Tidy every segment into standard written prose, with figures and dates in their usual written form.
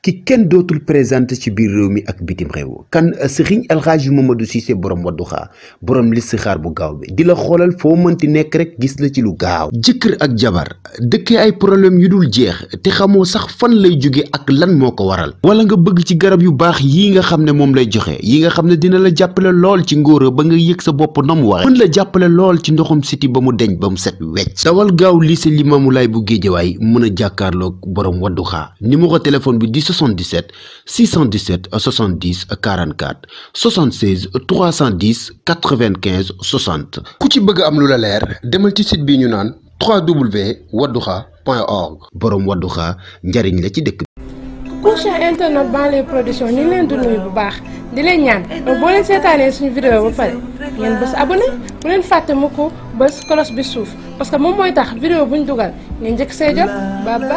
ki kenn dootul présenté ci biir réew mi ak bitim réew kan Serigne El Hadji Mamadou Cissé borom Wadduha borom listixaar bu gaaw bi di la xoolal foo mënti nekk rek gis la ci lu gaaw. jëkkër ak jabar dëkkee ay problème yu dul jeex te xamoo sax fan lay jóge ak lan moo ko waral. wala nga bëgg ci garab yu baax yii nga xam ne moom lay joxe yi nga xam ne dina la jàppale lool ci ngóora ba nga yëg sa bopp na mu waxe mën la jàppale lool ci ndoxum siti ba mu deñ ba mu set wecc. dawal gaaw lycée Limamoulaye bu Guédiawaye mën a jàkkaarloog borom Wadduha numéro téléphone bi di 77 617 70 44 76 310 95 60. ku ci bëgg am lu la leer demal ci site bi ñu naan www.wadduha.org. borom Wadduha njariñ la ci dëkk bi. Kouthia internet Banlieue Production ñu ngi leen di nuyu bu baax di leen ñaan boo leen seetaanee suñu vidéo ba pare ngeen bës abonné bu leen fàtte mu ko bës cloche bi suuf parce que moom mooy tax vidéo buñ dugal ngeen njëkk see jot ba bye.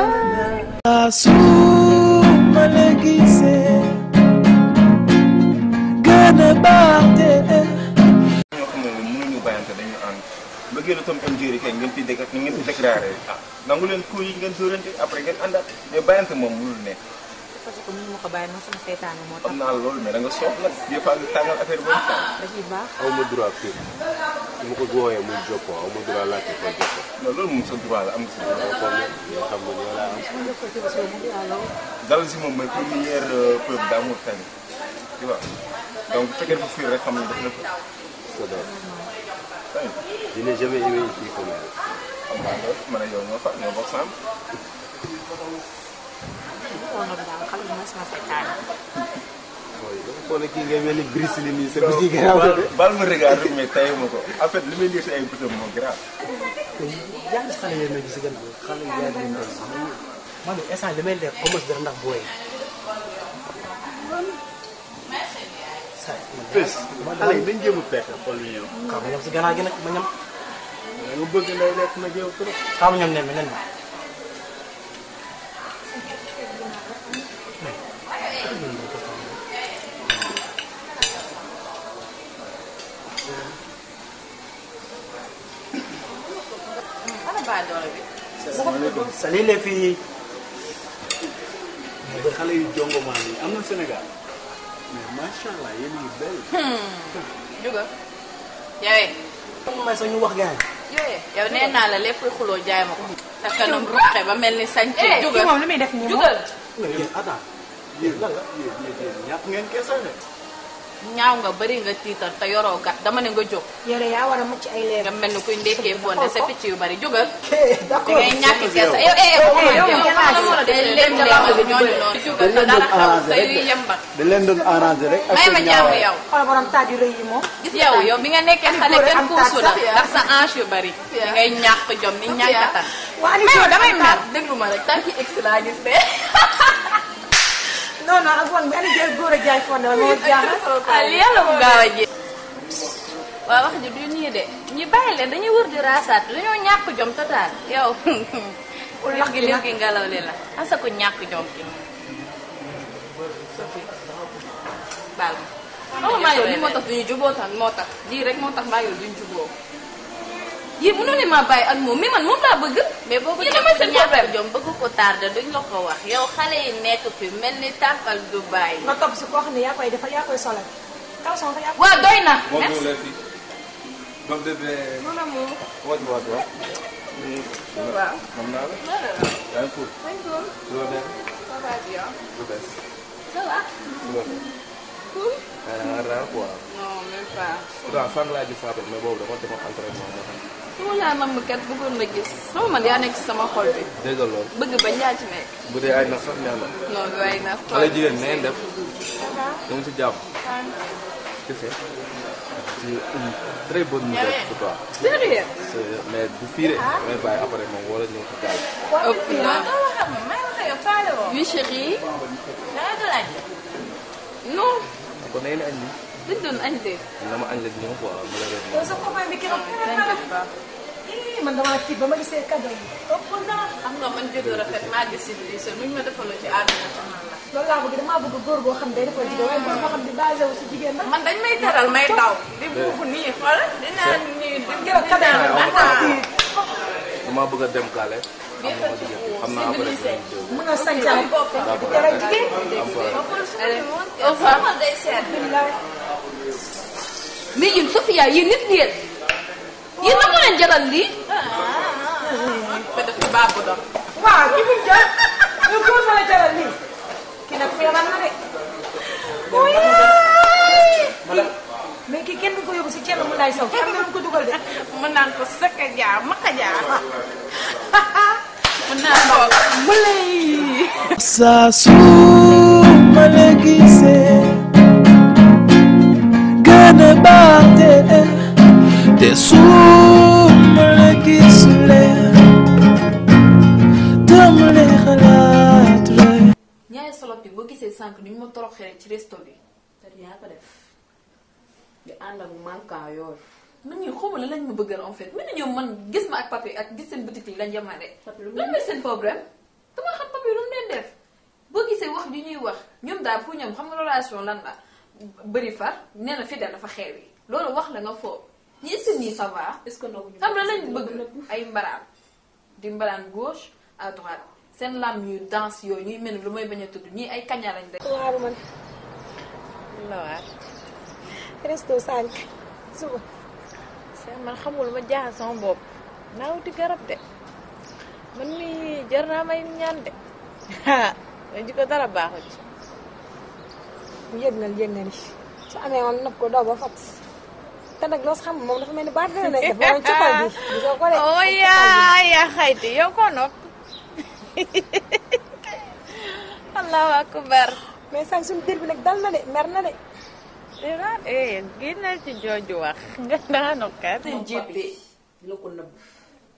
ma la gisee gën a baaxte ñoo xam ne mënuñu bàyyante dañu ànd bëggee la tam am jëri kay ngeen fi dégg ak ngeen fi déclaré nangu leen ko yi ngeen dóorante après ngeen àndaat mais bàyyante moom mënul nekk parce que mënu ma ko bàyyi man sama seetaane moo tax xam naa loolu mais da nga soof nag des fois nga tàngal affaire boobu tàng da ciy baax aw ma droit fii su ma ko wooyee muy jokkoo aw ma droit laajte koy jokkoo non loolu moom sa droit la am sa droit kon yoo xam ne ñoo laa am dal si moom mooy première preuve d'amour tamit tu vois donc bu fekkee dafa fiir rek xam ne daf la ko sa doom tamit je n'ai jamais aimé une fille comme elle. xam naa loolu man ak yow ñoo fa ñoo bokk sam xool nag daal xale bi mooy sama seetaane mooy dafa foog ne kii ngay mel ni Bruce Lee nii sa bët yi gën a am de. baal ma regard rek mais tayu ma ko en fait li may lire si ay bëtam moo grave yaa ngi si xale yooyu nag si gannaaw xale yi yaa ngi leen man instant li may lekk commencé dara ndax booy. bés xale yi dañ jéem a fekk xool yu ñëw. xaw ma ñam si gannaaw gi nag ma ñam. nga bëgg nday lekk ma jéem trop. xaw ma ñam ne ma nen ma. sa lii lee fii. mais xale yu jongomaan yi am na Sénégal mais macha allah yéen a ngi belle. juga yowee may sax ñu wax gars yowee yow nee naa la lépp xuloo jaay ma ko sa kanam ruqe ba mel ni sañce juga moom li muy def nii jugal mais yéen attends yéen lan la yéen ñàkk ngeen keesal de. ñaaw nga bëri nga tiital te yoroo gat dama ne nga jóg yow de yaa war a mucc ay leer nga mel ni kuy ndekkee fonde sa picc yu bari jugal di d'accord ngay ñàkk kersa yow leen ñooñu noonu jugal te dara xew sa yu yembat dañ leen doon arrangé rek. may ma jàmm yow xoolal borom taaj yu rëy yi moom yow bi nga nekkee xale kenn kuusu la ndax sa ange yu bari di ngay ñàkk jom ni ñàkkatan mais yow damay mer déglu ma rek tànki x laa gis de non non ak wan bi ani jël góor a jaay fonde moo jaaxal li yàlla mu gaaw a ji waaw wax ji du nii de ñu bàyyi leen dañuy wër di raasaat dañoo ñàkk jom total yow lax gi léegi ngelaw li la asa ko ñàkk jom ki baal ma maa yow li moo tax duñu juboo tax moo tax lii rek moo tax maa yow duñu juboo yii mënoo ne maa bàyyi ak moom mais man moom laa bëgg mais boo bëggee sa ñàkk jom bëgg ko tardé duñ la ko wax yow xale yi nekk fi mel ni tànqal du bàyyi nga topp si koo xam ne yaa koy defal yaa koy solal kaw son yaa waaw doy na bonjour les filles donc bébé mon amour wàcc waaw xam naa la yaa ngi cool loo dem lu bees ça va loolu cool da nga raar quoi non même pas pourtant fan laa gis Fatou mais boobu dama demoon entraînement moo tax su ma laa namm kat bëggoon na gis sama man yaa nekk sama xol bi dégg nga loolu bëgg ba ñaa ci nekk bu dee ay na sax ñaan la non du ay naaf xale jigéen neen def dama si jàpp tu sais c'est une très bonne nouvelle pour toi sérieux mais du fiire mais bàyyi après moom wala ñëw si gaal ëpp na oui chérie non kon na ngeen añ bi dañ doon añ de dama añ la ñëw quoi malheureusement yow sa copain bi keroog t'inquiète pas man damaa tiit ba ma gisee cadeau yi ëpp na xam nga man juddu rafet maa gis civilisé nuñ ma defaloo ci àdduna ci man la loolu laa bëgg damaa bëgg góor boo xam ne day defal jigéen waaye góor boo xam ne basé wu si jigéen nag man dañ may teral may daw di buufu nii xool dinaa nii di keroog cadeau yi damaa bëgg a dem gaale xam naa après mën a sañ sa di tere jigéen. mais yéen Sofia yéen nit ngeen yéen na moo leen jaral lii. ba def ci baabu dox. waaw ki mu jël yow góor ma la jaral lii kii nag feebar na de. mais kii kenn du ko yóbbu si Thierno Moulay Sow am na lu ko dugal de. mën naan ko sëkk jaar maka jaar. mën naa ko Moulay. saa su ma la gisee gën a baax te su ma la gisulee dama lay xalaat rek. ñaari solo bi boo gisee sànq ni ñu ma toroxee ci resto bi te yaa ko def di ànd ak manquant yooyu. man ñii xaw ma lan lañ ma bëggal en fait mën na ñoom man gis ma ak papi ak gis seen boutique yi lañ yemale. lan mooy seen problème dama xam papi lu mu leen def boo gisee wax ju ñuy wax ñoom daal pour ñoom xam nga relation lan la bëri far nee na fidèle dafa xeew yi loolu wax la nga foofu ñi est-ce que nii ça va. est-ce que ndox xam la lañ bëgg ay mbaraan di mbaraan gauche à droite seen lam yu danse yooyu ñuy mel ni lu may bañ a tudd ñii ay kaña lañ de. waaw man. la waar. resto sànq suba. man xamul ma jaaxal sama bopp naa wuti garab de man mi jar naa may ñaan de ma ji ko dara baaxu ci. yëg nga ni su amee moom nopp ko doo ba fat te nag loo xam moom dafa mel ni baat dina ne def moom cukkal bi gisoo ko de. oh yaa xayti yow ko nopp. allahu akbar. mais sànq suñu dir bi nag dal na de mer na de. génnal ci jooju wax nga daanu kat. jiite la ko nëbb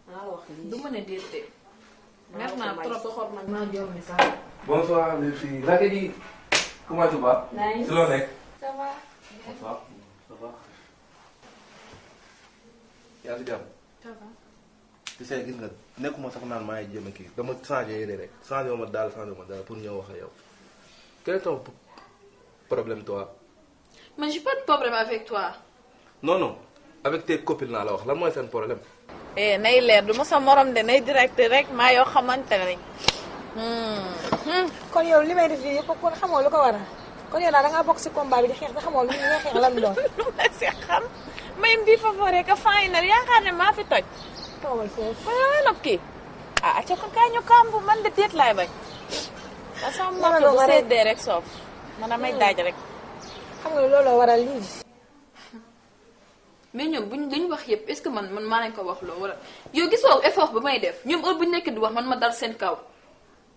maa wax lii du mën a déete. mer naa trop soxor man maa jox mi sax. bonsoir les filles. Raquel yi comment tu vas? Nice. Si loo nekk. ça va. Bonsoir. Ça va. yaa ngi si jàmm. ça va. tu sais gis nga nekkuma sax naan maa ngi jéem a kii dama changé yére rek changé ma daal pour ñëw wax ak yow. Quel est ton problème toi? man j'ai pas de problème avec toi. Non non avec tes copines laa la wax lan mooy seen problème. nay leer du ma sa morom de nay direct rek maa yoo xamante ne. kon yow li may def fii yëpp kon xamoo lu ko waral kon yow daal da ngaa bokk si combat bi di xeex te xamoo lu nga xeex lan doon. lu ma si xam mayim bii favore ka final yaakaar ne maa fi toj. toogal foofu. waaw nopp kii ah acca ko kaay ñu kàmbu man de déet laay bañ. da sama mbokk bu seddee rek soof man damay daaj rek. xam nga looloo waral lii. mais ñoom duñ wax yëpp est-ce que man maa leen ko wax loo wala yow gisoo effort ba may def ñoom heure bu ñu nekk di wax man ma dal seen kaw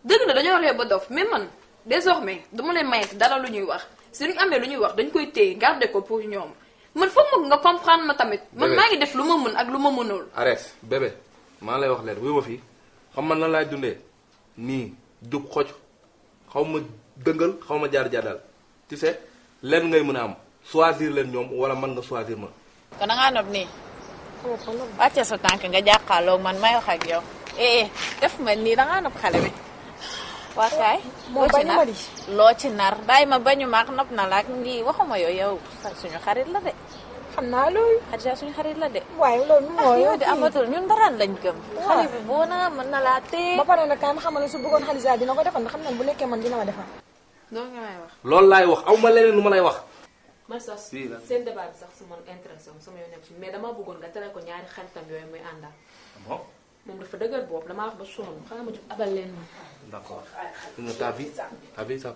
dëgg na dañoo ree ba dof mais man désormais dama leen mayati dara lu ñuy wax si ñu amee lu ñuy wax dañ koy téye garder ko pour ñoom man foog ma nga comprendre ma tamit. man maa ngi def lu ma mën ak lu ma mënul. arrête bébé maa lay wax leen wuyu ma fii xam man nan laay dundee nii jub xoj xaw ma dëngal xaw ma jaar-jaadal tu sais leen ngay mën a am choisir leen ñoom wala man nga choisir ma. kon da ngaa nopp nii. wàcce sa tànk nga jàkkaarloog man may wax ak yow. def ma nii da ngaa nopp xale bi. waa kaay. moom bañu ma di loo ci nar bàyyi ma bañu ma ak nopp na la ak ngi waxuma yow suñu xarit la de. xam naa loolu. Xadija suñu xarit la de. waaye loolu mooy yow de amatul ñun daraan lañ gëm. xale bi boo na mën na laa téye. ba pare nag kaay ma xamal ne su bëggoon Xadija dina ko defal ndax xam naa bu nekkee man dina ma defal. doo nga may wax. loolu laay wax aw ma leneen lu ma lay wax. man sax seen débat bi sax su man intéressé sama yoon nekk ci mais dama bëggoon nga tere ko ñaari xaritam yooyu muy àndal. bon. moom dafa dëgër boobu damaa wax ba sonn xanaa ma jóg abal leen ma. d'accord t'as vu ça.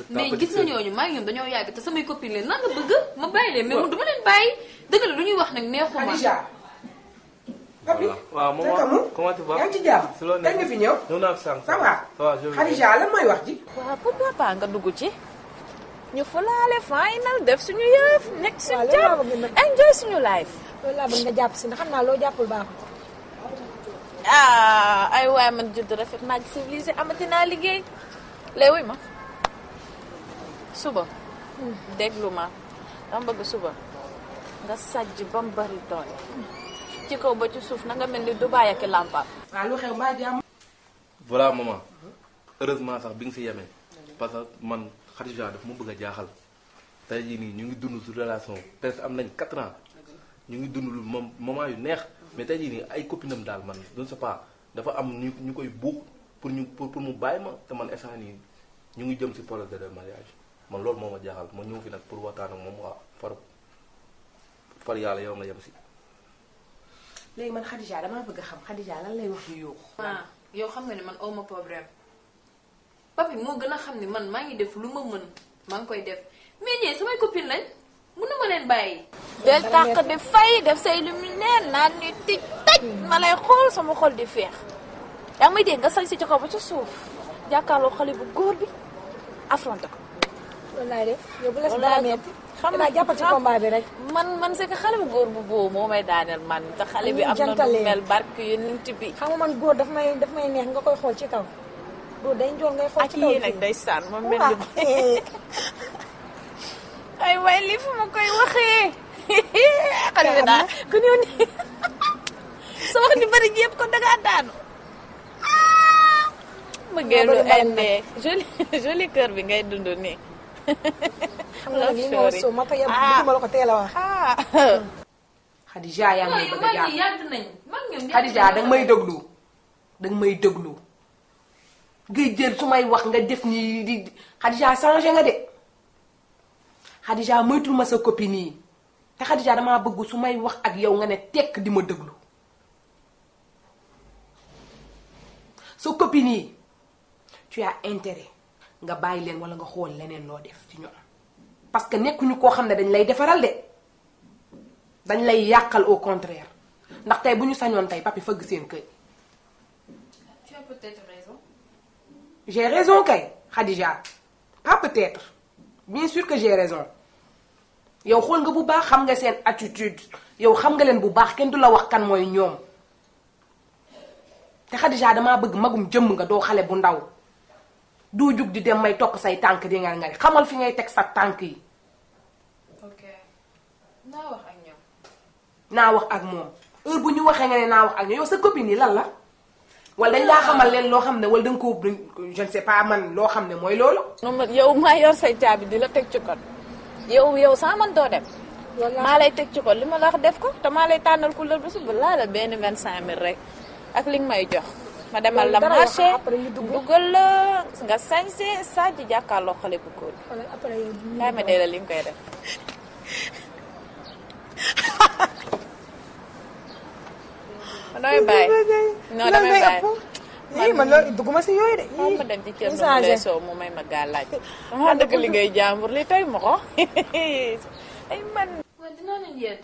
mais gis nga ñooñu maa ngi ñoom dañoo yàgg te samay copine leen nan nga bëgg ma bàyyi leen mais man duma leen bàyyi dëgg la lu ñuy wax nag neexuma. Khadija. Papi. waaw maman comment tu vas. yaa ngi ci jàmm. si loolu kañ nga fi ñëw. ñëw naa fi sànq. ça va. Khadija lan mooy wax ji. waaw pourquoi pas nga dugg ci. ñu fulaale final def suñu yëf nekk suñu jàmm enjoy suñu life. loolu laa bëgg nga jàpp si ndax xam naa loo jàppul baaxul. ay waay man judd rafet maa ngi civilisé amati naa liggéey léegi wuy ma suba déglu ma dama bëgg suba nga sajj ba mu bari doole ci kaw ba ci suuf na nga mel ni Dubaay ak Lampa. waaw lu xew mbaa jàmm. voilà maman heureusement sax bi nga si yemee parce que man Khadija daf mu bëgg a jaaxal tey jii nii ñu ngi dund su relation presque am nañ 4 ans ñu ngi dund lu moment yu neex mais tey jii nii ay copinam daal man je ne sais pas dafa am ñu koy buux pour mu bàyyi ma te man instant nii ñu ngi jëm si projet de mariage man loolu moo ma jaaxal ma ñëw fi nag pour waxtaan ak moom waa far yàlla yow na yem si. léegi man Khadija damaa bëgg a xam Khadija lan lay wax yu yóoxu. yow xam nga ne man awma problème papi moo gën a xam ne man maa ngi def lu ma mën maa ngi koy def mais ñee samay copine lañ mënuma leen bàyyi. del tàq di fay def say luminaire naan ni tij taj ma lay xool sama xol di feex yaa ngi may dégg nga sañ si ci kaw ba ca suuf jàkkaarloo xale bu góor bi affronté ko. wallaay def yow bu la si dara metti xam nga jàppal ci combat bi rek. man c'est que xale bu góor bu boobu moo may daaneel man te xale bi am na lu mel barke yu nit bi. xam nga man góor daf may neex nga koy xool ci kaw góor day njool ngay xool ci kaw. ak yii nag day sànn ma mel ni ay waay lii fu ma koy waxee. xale bi daal ku ñëw nii sa wax ni bari yëpp ko dangaa daanu. ma génn ay ndee joli kër bi ngay dund nii. xam nga li ma wax ma ko yem ma la ko teel a wax. Khadija yaa ngi may bëgg a jàpp yàgg nañ Khadija danga may déglu ngay jël su may wax nga def nii di Khadija changé nga de Khadija moytul ma sa copine yi te Khadija damaa bëgg su may wax ak yow nga ne tekk di ma déglu sa copine yi tu as intérêt nga bàyyi leen wala nga xool leneen loo def ci ñoom parce que nekkuñu koo xam ne dañ lay defaral de dañ lay yàqal au contraire ndax tey bu ñu sañoon tey papi fëgg seen kër. tu as peut-être raison. j'ai raison kay Khadija pas peut-être bien sûr que j'ai raison yow xool nga bu baax xam nga seen attitude yow xam nga leen bu baax kenn du la wax kan mooy ñoom te Khadija damaa bëgg magum jëmm nga doo xale bu ndaw. doo jug di dem may topp say tànk di nga xamal fi ngay teg sa tànk yi. ok naa wax ak ñoom. naa wax ak moom heure bu ñu waxee nga ne naa wax ak ñoom yow sa copine yi lan la. wala dañ laa xamal leen loo xam ne wala da nga ko je ne sais pas man loo xam ne mooy loolu. yow maa yor say caabi di la teg ci kon yow saa man doo dem. maa lay teg ci kon li ma la wax def ko te maa lay tànnal couleur bu suba laa la benn 25000 rek ak li nga may jox. ma demal la marché dugal la nga sañse saa ji jàkkaarloo xale bu góor bi. kaay ma dee la li nga koy def. nooy bàyyi. non damay bàyyi. man loolu dugguma si yooyu de. ma dem ci kër nu lay soow mu may ma gàllaaj. dama dëgg liggéey jàmbur li tey ma ko. ay man. waaw dinaa leen yedd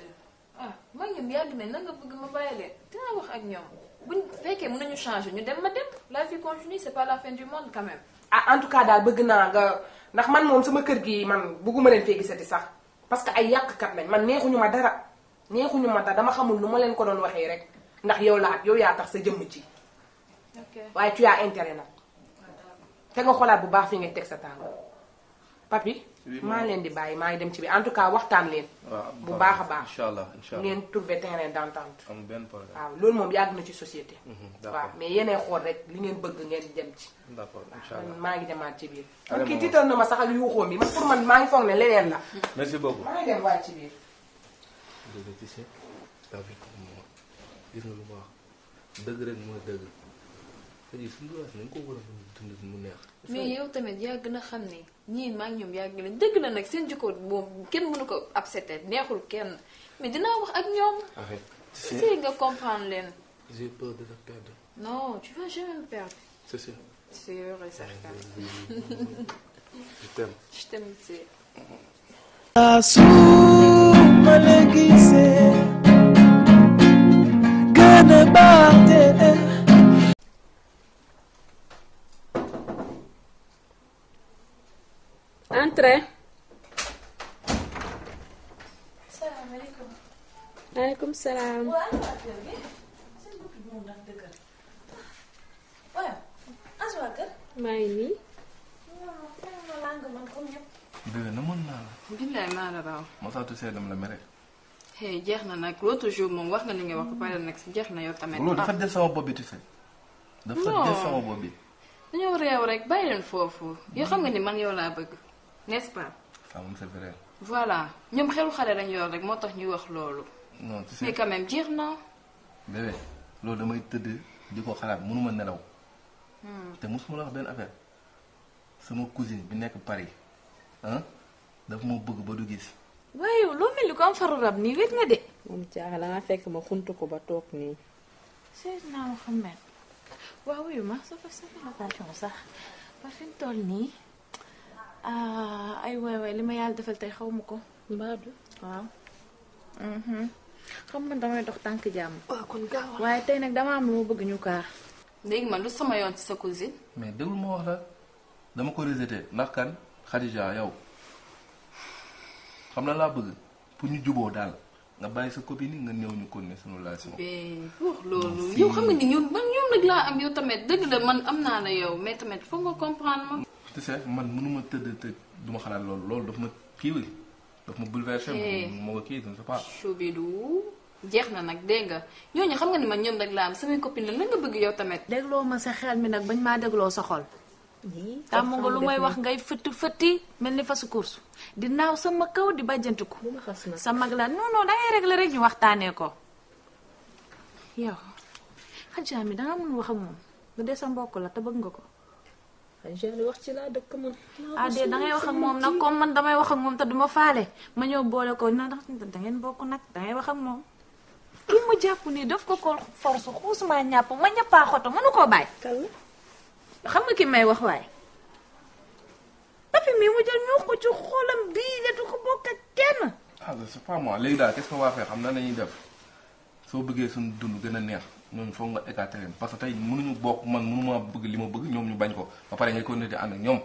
maa ngi yàgg nañ na nga bëgg ma bàyyi leen dinaa wax ak ñoom. buñ fekkee mën nañu changer ñu dem ma dem la vie continue c'est pas la fin du monde quand même. en tout cas daal bëgg naa nga ndax man moom sama kër gi man bëgguma leen fee gisati sax parce que ay yàqkat lañ man neexuñu ma dara dama xamul nu ma leen ko doon waxee rek ndax yow yaa tax sa jëmm ci. ok waaye tu as intérêt nag. te nga xoolaat bu baax fi ngay teg sa tànk. papi maa leen di bàyyi maa ngi dem ci bi en tout cas waxtaan leen. bu baax a baax inchallah ngeen trouver terrain d'entente. am benn problème waaw loolu moom yàgg na ci société. d'accord waaw mais yéenay xool rek li ngeen bëgg ngeen dem ci. d'accord inchallah maa ngi demaat ci biir. man kii tiital na ma sax ak yuuxoom bi man pour man maa ngi foog ne leneen la. merci beaucoup maa ngi dem waat ci biir. dëgg ci seet David gis nga lu ma wax dëgg rek mooy dëgg xëy suñu duwaas nañ ko war a dund mu neex. mais yow tamit yaa gën a xam ne ñii maa ngi ñoom yàgg leen dëgg la nag seen jikko moom kenn mënu ko accepter neexul kenn mais dinaa wax ak ñoom. si nga comprendre leen. j'ai peur de te perdre. non tu vas jamais me perdre. c'est sûr. sûr et certain. je t'aime. je t'aime aussi. Asuma la gisee gën a baax Entrez. salaamaaleykum. maaleykum salaam. waaw Aswa kër. maa ngi nii. bébé na mën naa la. billaay maa la raw. moo tax tu sais dama la mere. hey jeex na nag l'autre jour moom wax nga li nga wax ba pare nag jeex na yow tamit. loolu dafa des sama bopp bi tu sais. dafa des sama bopp bi. dañoo réew rek bàyyi leen foofu yoo xam nga ni man yow laa bëgg n'est-ce pas. femme c'est vrai. voilà ñoom xelu xale lañ yor rek moo tax ñuy wax loolu. non tu sais mais quand même jeex na. bébé loolu damay tëdd di ko xalaat mënuma nelaw. te mosuma la wax benn affaire sama cousine bi nekk Paris dafa ma bëgg ba du gis. waaye loo mel ni ko am faru rab nii wét nga de. moom caaxaan la nga fekk ma xuntu ko ba toog nii. Seydina Mohamed waaw wuyu ma sa location sax ba fi mu toll nii ay waay li ma yàlla defal tey xaw ma ko. mbaadu waaw. xam man damay dox tànk jàmm. waaw kon gaaw waaye tey nag dama am lu ma bëgg ñu kaar. léegi man lu sama yoon ci sa cousine. mais déglu ma wax la dama ko rejeté ndax kan Khadija yow xam na laa bëgg pour ñu juboo daal nga bàyyi sa copine nga ñëw ñu continuer sunu relation. wax loolu yow xam nga ni ñun man ñoom nag laa am yow tamit dëgg la man am naa la yow mais tamit foog nga comprendre ma. tu sais man mënuma tëdd te duma xalaat loolu daf ma kiiwee daf ma bouleversé. moo ko kii je ne sais pas. Choubidou jeex na nag dégg nga ñooñu xam nga ni man ñoom rek laa am samay copine la nga bëgg yow tamit. dégloo ma sa xel mi nag bañ maa dégloo sa xol. tàmm nga lu may wax ngay fëtti mel ni fasu course di naaw sama kaw di bàjjantiku sa mag la non dangay régler rek ñu waxtaanee ko. yow Khadija mi danga mën wax ak moom bu dee sa mbokk la te bëgg nga ko. Khadija li wax ci laa dëkk man. de dangay wax ak moom nag comme man damay wax ak moom te duma faale ma ñëw boole ko na ndax dangeen bokk nag dangay wax ak moom. kii ma jàpp nii daf ko force xuusuma ñàpp ma ñàppaa xoto mënu koo bàyyi. xam nga ki may wax waaye papi mi mu jël ñu ko ci xolam bii de du ko bokk ak kenn. c'est pas moi léegi daal qu'est-ce qu'on va faire xam na nañuy def soo bëggee suñu dund gën a neex ñooñu foog nga écarter leen parce que tey mënuñu bokk man mënuma bëgg li ma bëgg ñoom ñu bañ ko ba pare nga continuer di ànd ak ñoom.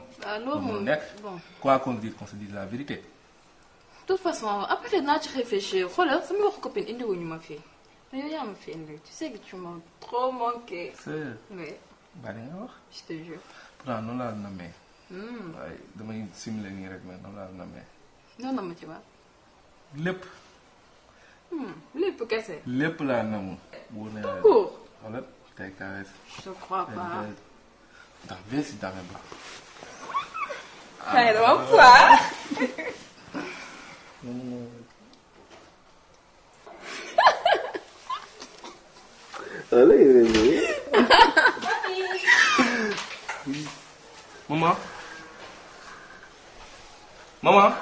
loolu moom nekk bon quoi qu'on dise la vérité. de toute façon après naa ci réfléchir xoolal sama waxu copine indiwuñu ma fii mais yow yaa ma fi indi tu sais que tu m'as trop manqué. oui. bari nga wax. je te jure. pourtant noonu laa la namee. waaye damay simuler nii rek mais noonu laa la namee. noonu la ma ci waat. lépp. lépp kese. lépp laa namu. wóor na yàlla tout xoolal tey caresse. je crois pas. ndax bien si damay baax. xëy na ma quoi. maman. maman.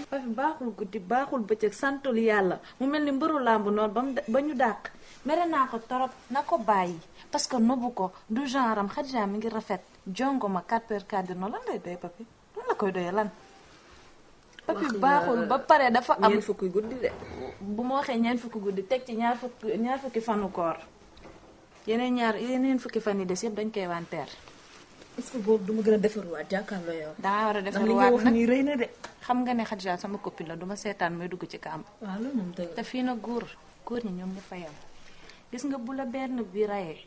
papi baaxul guddi baaxul bëccëg santul yàlla mu mel ni mbëru làmb noonu ba ñu dàq mere naa ko torop na ko bàyyi parce que nobu ko du genre am Khadija mi ngi rafet jongo ma 4x4 noonu lan lay doy papi lan la koy doyee lan. papi baaxul ba pare dafa am ñeent fukki guddi de. bu ma waxee ñeent fukki guddi teg ci ñaar fukki fanu koor yeneen fukki fan yi des yëpp dañ koy wanteer. est-ce que boobu duma gën a defarwaat jàkkaarloo yow. dangaa war a ndax li nga wax defarwaat nii rëy na de. xam nga ne Khadija sama copine la duma seetaan may dugg ci kàmb. waaw loolu moom dëgg la. te fii nag góor ñi ñoom ñëpp a yem gis nga bu la benn bi rayee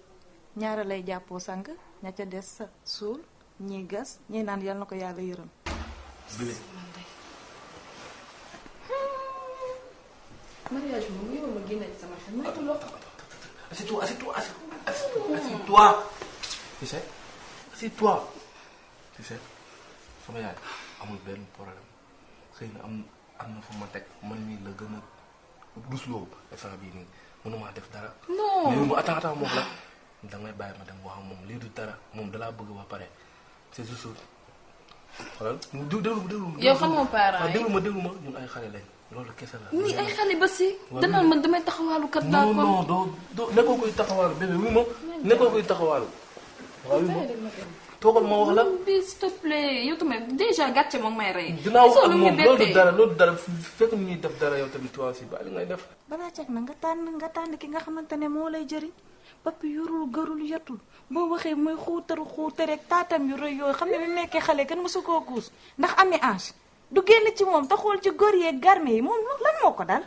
ñaara lay jàppoo sang ña ca des sa suul ñiy gas ñiy naan yal na ko yàlla yërëm. mariage moom yow ma génne ci sama xel ma tuloo. Assieds-toi. Tu sais, assieds-toi. Tu sais, sama yaay amul benn problème xëy na am na fu ma teg man mii la gën a rusloo instant bii nii mënuma def dara. non mais mu attends moom la dangay bàyyi ma dem wax moom lii du dara moom dalaa bëgg ba pare c'est juste xoolal déglu yow xam nga parents yi déglu ma ñun ay xale lañ loolu kese la. nii ay xale ba si. danaa man damay taxawaalu kat laa kon non doo nekkoo koy taxawaalu bébé wi ma nekkoo koy taxawaalu. waaw wi ma toogal ma wax la. bi s'il te plaît yow tamit déjà gàcce moom may rey. dinaa wax ak moom loolu dara fekk ni ñuy def dara yow tamit toi aussi ba li ngay def. balaa jag na nga tànn ki nga xamante ne moo lay jëriñ papi yorul gërul yetul boo waxee muy xuutar rek taatam yu rëy yooyu xam ne bi mu nekkee xale kenn mësu koo kuus ndax ami âge du génn ci moom te xool ci góor yeeg garme yi moom lan moo ko dal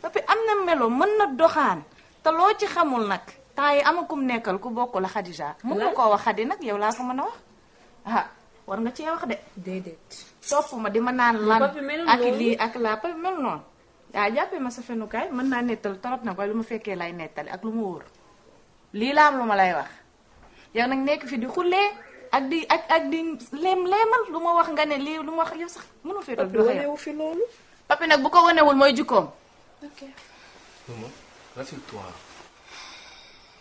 papi am na melo mën na doxaan te loo ci xamul nag temps yi amakum nekkal ku bokk la Khadija mën nga koo wax Khadi nag yow laa ko mën a wax war nga cee wax de déedéet topp ma di ma naan lan papi melul ak noonu. lii ak laa papi mel noonu yaa jàppee ma sa fenukaay mën naa nettal torop nag waaye lu ma fekkee lay nettali ak lu ma wóor lii la am lu ma lay wax yow nag nekk fi di xullee ak di leemal lu ma wax nga ne lii lu ma wax yow sax mënu fee toog di wax yow fi loolu. papi nag bu ko wanewul mooy jukkoom non rassure-toi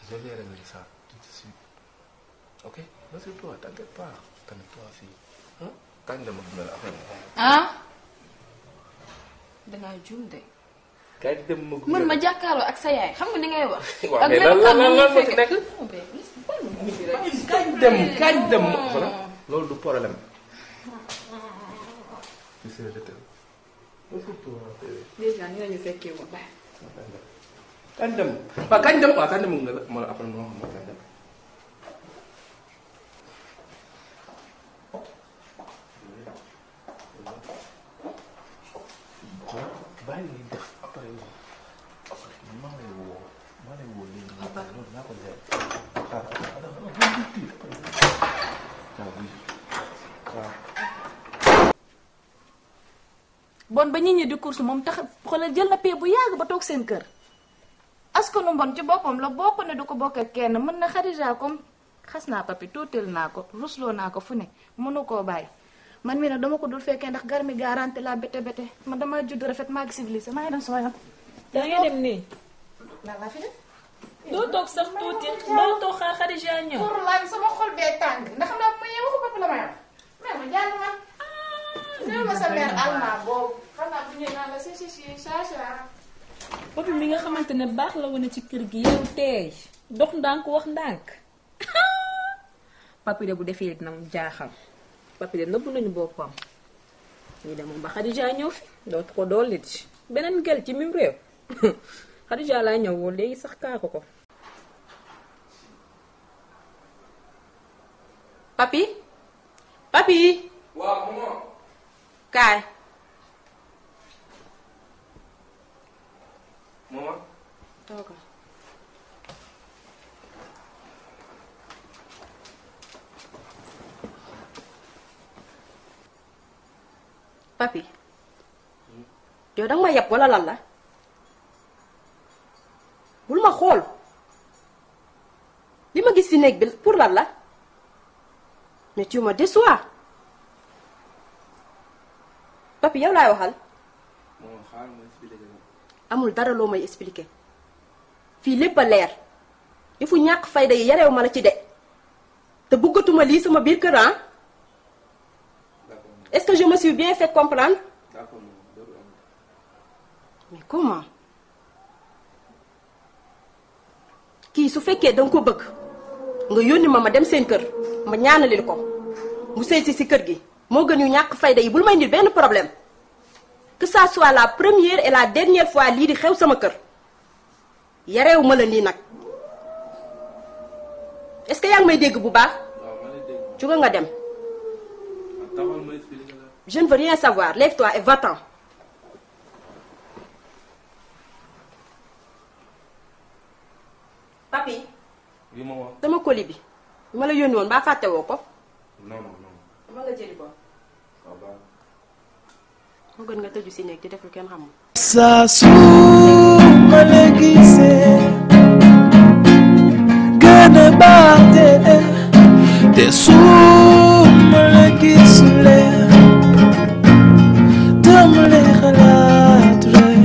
je vais régler ça tout de suite ok rassure-toi t'inquiète pas calme-toi fii kañ dama dundal affaire ah dangaa juum de. kañ dem ma man ma jàkkaarloo ak sa yaay xam nga ni ngay wax. waaw mais lan moo ci nekk. kañ dem loolu du problème. déjà ni lañu fekkee woon. kañ dem waaw kañ dem waaw kañ dem nga ma après ma wax ma kañ dem. bàyyi lay def après maa lay woo léegi loolu naa ko jaay bon ba nit ñi di course moom tax xoolal jël na pee bu yàgg ba toog seen kër askanu mbon ci boppam la bokk ne du ko bokk ak kenn mën na Xadija comme xas naa papi tuutil naa ko rusloo naa ko fu ne mënu koo bàyyi man mii nag dama ko dul fekkee ndax gar mi garanti la bete bete man dama judd rafet maa ngi civilisé maa ngi dem sama yoon. da ngay dem nii. lan laa fi def. doo toog sax tuuti doo toog xaar Xadija ñëw. pour lan sama xol bee tàng ndax xam naa bu ma yeewoo ko papi la ma yor mais ma jàll ma. nee ma sa mère allemand boobu xam naa bu ñëwee naa la si saa. papi mi nga xamante ne baax la wane ci kër gi yow teey dox ndànk wax ndànk papi de bu defee dina mu jaaxal. papi de nëbb nañu boppam ñu demoon ba Xadija ñëw fi dootu ko dolli ci beneen gel ci mim réew Xadija laa ñëw woon léegi sax kaako ko. papi. waaw maman. kaay. maman. toogal. papi yow danga ma yeb wala lan la bul ma xool li ma gis ci néeg bi pour lan la mais tu me déçois papi yow laay waxal amul dara loo may expliquer fii lépp a leer il faut ñàkk fayda yi yareew ma la ci de te bëggatuma lii sama biir kër ah. Est-ce que je me suis bien fait comprendre? D'accord. Mais comment? kii su fekkee danga ko bëgg nga yónni ma dem seen kër ma ñaanalil ko mu sëy si kër gi moo gën yu ñàkk fayda yi bul may indil benn problème que ça soit la première et la dernière fois lii di xew sama kër yareewu ma la nii nag est-ce que yaa ngi may dégg bu baax. jóge nga dem. Je ne veux rien savoir. Lève-toi et va-t'en. Papi. Oui, maman. Dama colis bi. Ma la yónni woon ba fàtte woo ko. Non. Dama nga jëli ko. Moo gën nga tëju si néeg di def lu kenn xamul. Saa su ma la gisee gën a baax te su ma la gisulee dama lay xalaat rek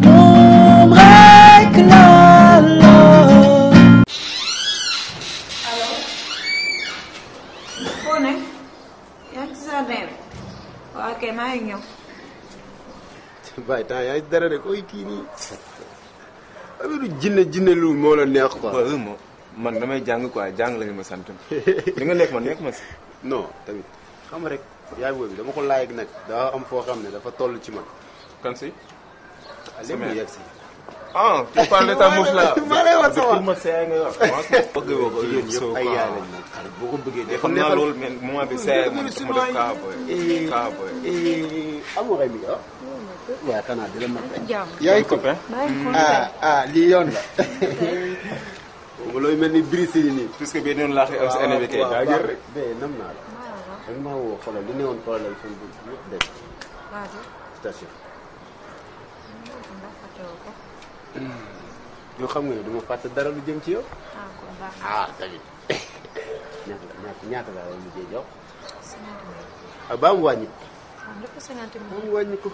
moom rek laa loo. allo. foo ne. yaa ngi ci jardin bi. waaw kay maa ngi ñëw. Baye temps yaa ngi dara de koy kii nii affaire jinne lu moo la neex quoi. waaw man damay jàng quoi jàng lañu ma sant. li nga nekk man nekk ma si. non tamit xam rek yaay boobu dama ko laaj nag daa am foo xam ne dafa toll ci man. kan si. lépp mu yegg si. ah tu parles de ta meuf là. maa lay wax sama ma seey ngay wax. bëgg woo ko jigéen yëpp ay yaay lañ nag xarit boo ko bëggee def xam naa loolu mais moment bi seey ma def kaa boy. amoo xëy mi ah. waaw xanaa di la mën a. yaay copain. lii yoon la. boobu looy mel ni brise yi nii. puisque bii noonu laa koy am si année bi kay daa jël rek. nam naa la. da nga maa woo xoolal li ne woon problème suñu dugub yëpp dégg station. yoo xam nga ne du ma fàtte dara lu jëm ci yow. tamit. ñaata laa war a mujjee jox. ba mu wàññi. mu wàññi ko.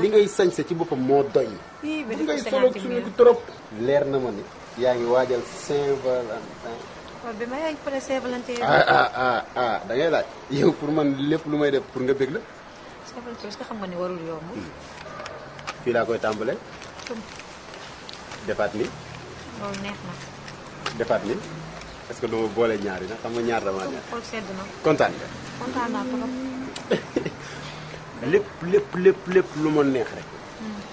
li ngay sañse ci boppam moo doy. li ngay solo suñu ko trop. leer na ma ne yaa ngi waajal Saint-Valentin. kon bi ma yaa ngi pare Saint-Valentin. da ngay laaj yow pour man lépp lu may def pour nga bëgg la. Saint-Valentin est-ce que xam nga ni warul yomb. fii laa koy tàmbalee. defaat ni. loolu neex na. defaat ni est-ce que duma boole ñaari nag xam nga ñaar damaa neex. xool sedd na. kontaan nga. kontaan naa trop. lépp lu ma neex rek.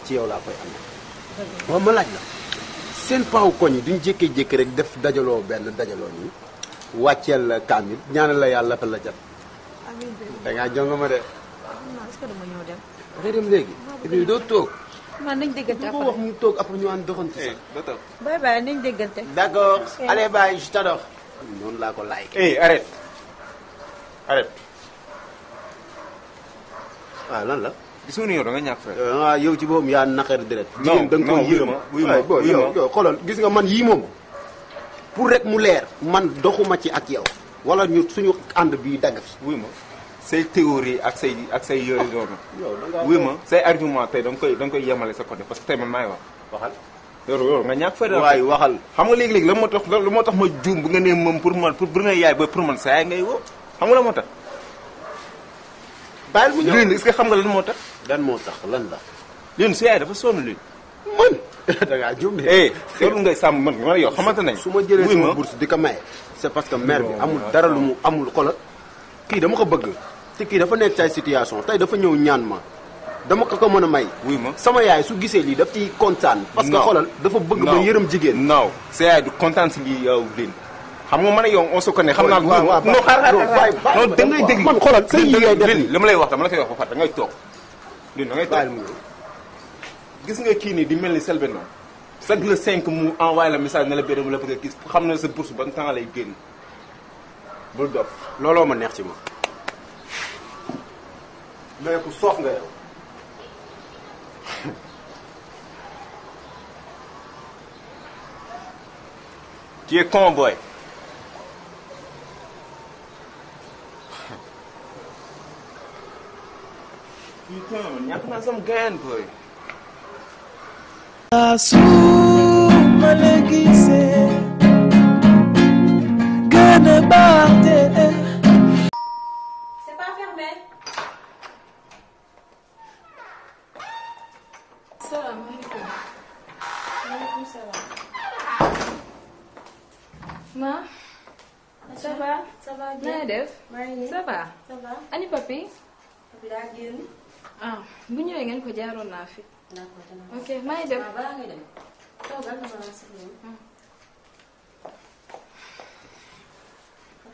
ci yow laa koy am. waaw ma laaj la. seen paaw koñ yi duñ jékkee-jékki rek def dajaloo nii wàcceel kaamil ñaanal la yàlla fa la jat. amiin da ngaa jonga ma de. est-ce que dama ñëw dem. dangay dem léegi. et puis doo toog. man nañ déggante après wax mu toog après ñu ànd doxantu sax. doo toog. bye bye nañ déggante. d'accord allez bye je t'adore. noonu laa ko like. arrête. waaw lan la. gisoo ni yow da nga ñàkk fay. waaw yow ci boobu yaa naqari deret. non da nga koy yërëm yow xoolal gis nga man yii moom pour rek mu leer man doxuma ci ak yow wala ñu suñu ànd bii dagg fi. wuy ma say théorie ak say yore noonu. yow da ngaa wuy ma say argument tey da nga koy yemale sa côté parce que tey man maay wax. waxal. yow nga ñàkk fay. waay waxal. xam nga léegi-léegi la moo tax ma juum bu nga nee moom pour man pour bu nga yaay ba pour man sa yaay ngay woo xam nga la moo tax. bàyyil mu ñëw lune est-ce que xam nga lan moo tax. lan moo tax lan la. lune sa yaay dafa sonn lune. man da ngaa juum de. loolu ngay sàmm man yow xamante nañ. su ma jëlee sama bourse di ko maye. c'est parce que mère bi amul dara lu mu amul xoolal kii dama ko bëgg te kii dafa nekk ci ay situation tey dafa ñëw ñaan ma dama ko mën a may. wuy ma sama yaay su gisee lii daf ciy kontaan. parce que xoolal dafa bëgg ba yërëm jigéen. non sa yaay du kontaan si lii yow lune. xam nga man a yow on se connaît xam naa. waaw non xaar non da ngay dégg man xoolal sa yi ngay def li ma lay wax dama la koy wax ba pare da ngay toog lune da ngay toog. gis nga kii nii di mel ni Selbé Ndom chaque le 5 mu envoyé la message ne la benn mu la bëgg a gis xam na sa bourse ban temps lay génn bul dof. looloo ma neex ci ma mais ku soof nga yow. tu es con boy. putain ñàkk naa sama gayan boy. Su ma la gisee gën a baax te. C'est pas fermé. salaamaaleykum. maaleykum salaam. ma. ça va. ça va bien na def. maa ngi nii ça va. ça va. ani papi. papi daa génn. ah bu ñëwee ngeen ko jaaroon naa fi. d'accord dama. ok maa ngi dem. waaw balaa ngay dem. toogal dama la si yow.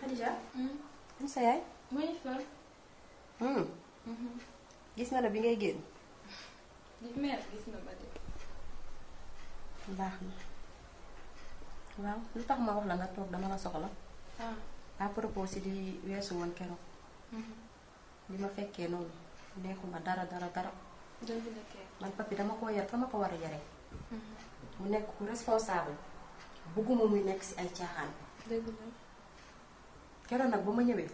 Khadija. am sa yaay. mooy fa. gis na la bi ngay génn. mère gis na ba de. baax na. waaw lu tax ma wax la nga toog dama la soxla. à propos si di weesu woon keroog. li ma fekkee noonu neexuma dara. man papi dama koo yar fa ma ko war a yaree. mu nekk ku responsable. bëgguma muy nekk si ay caaxaan. keroog nag ba ma ñëwee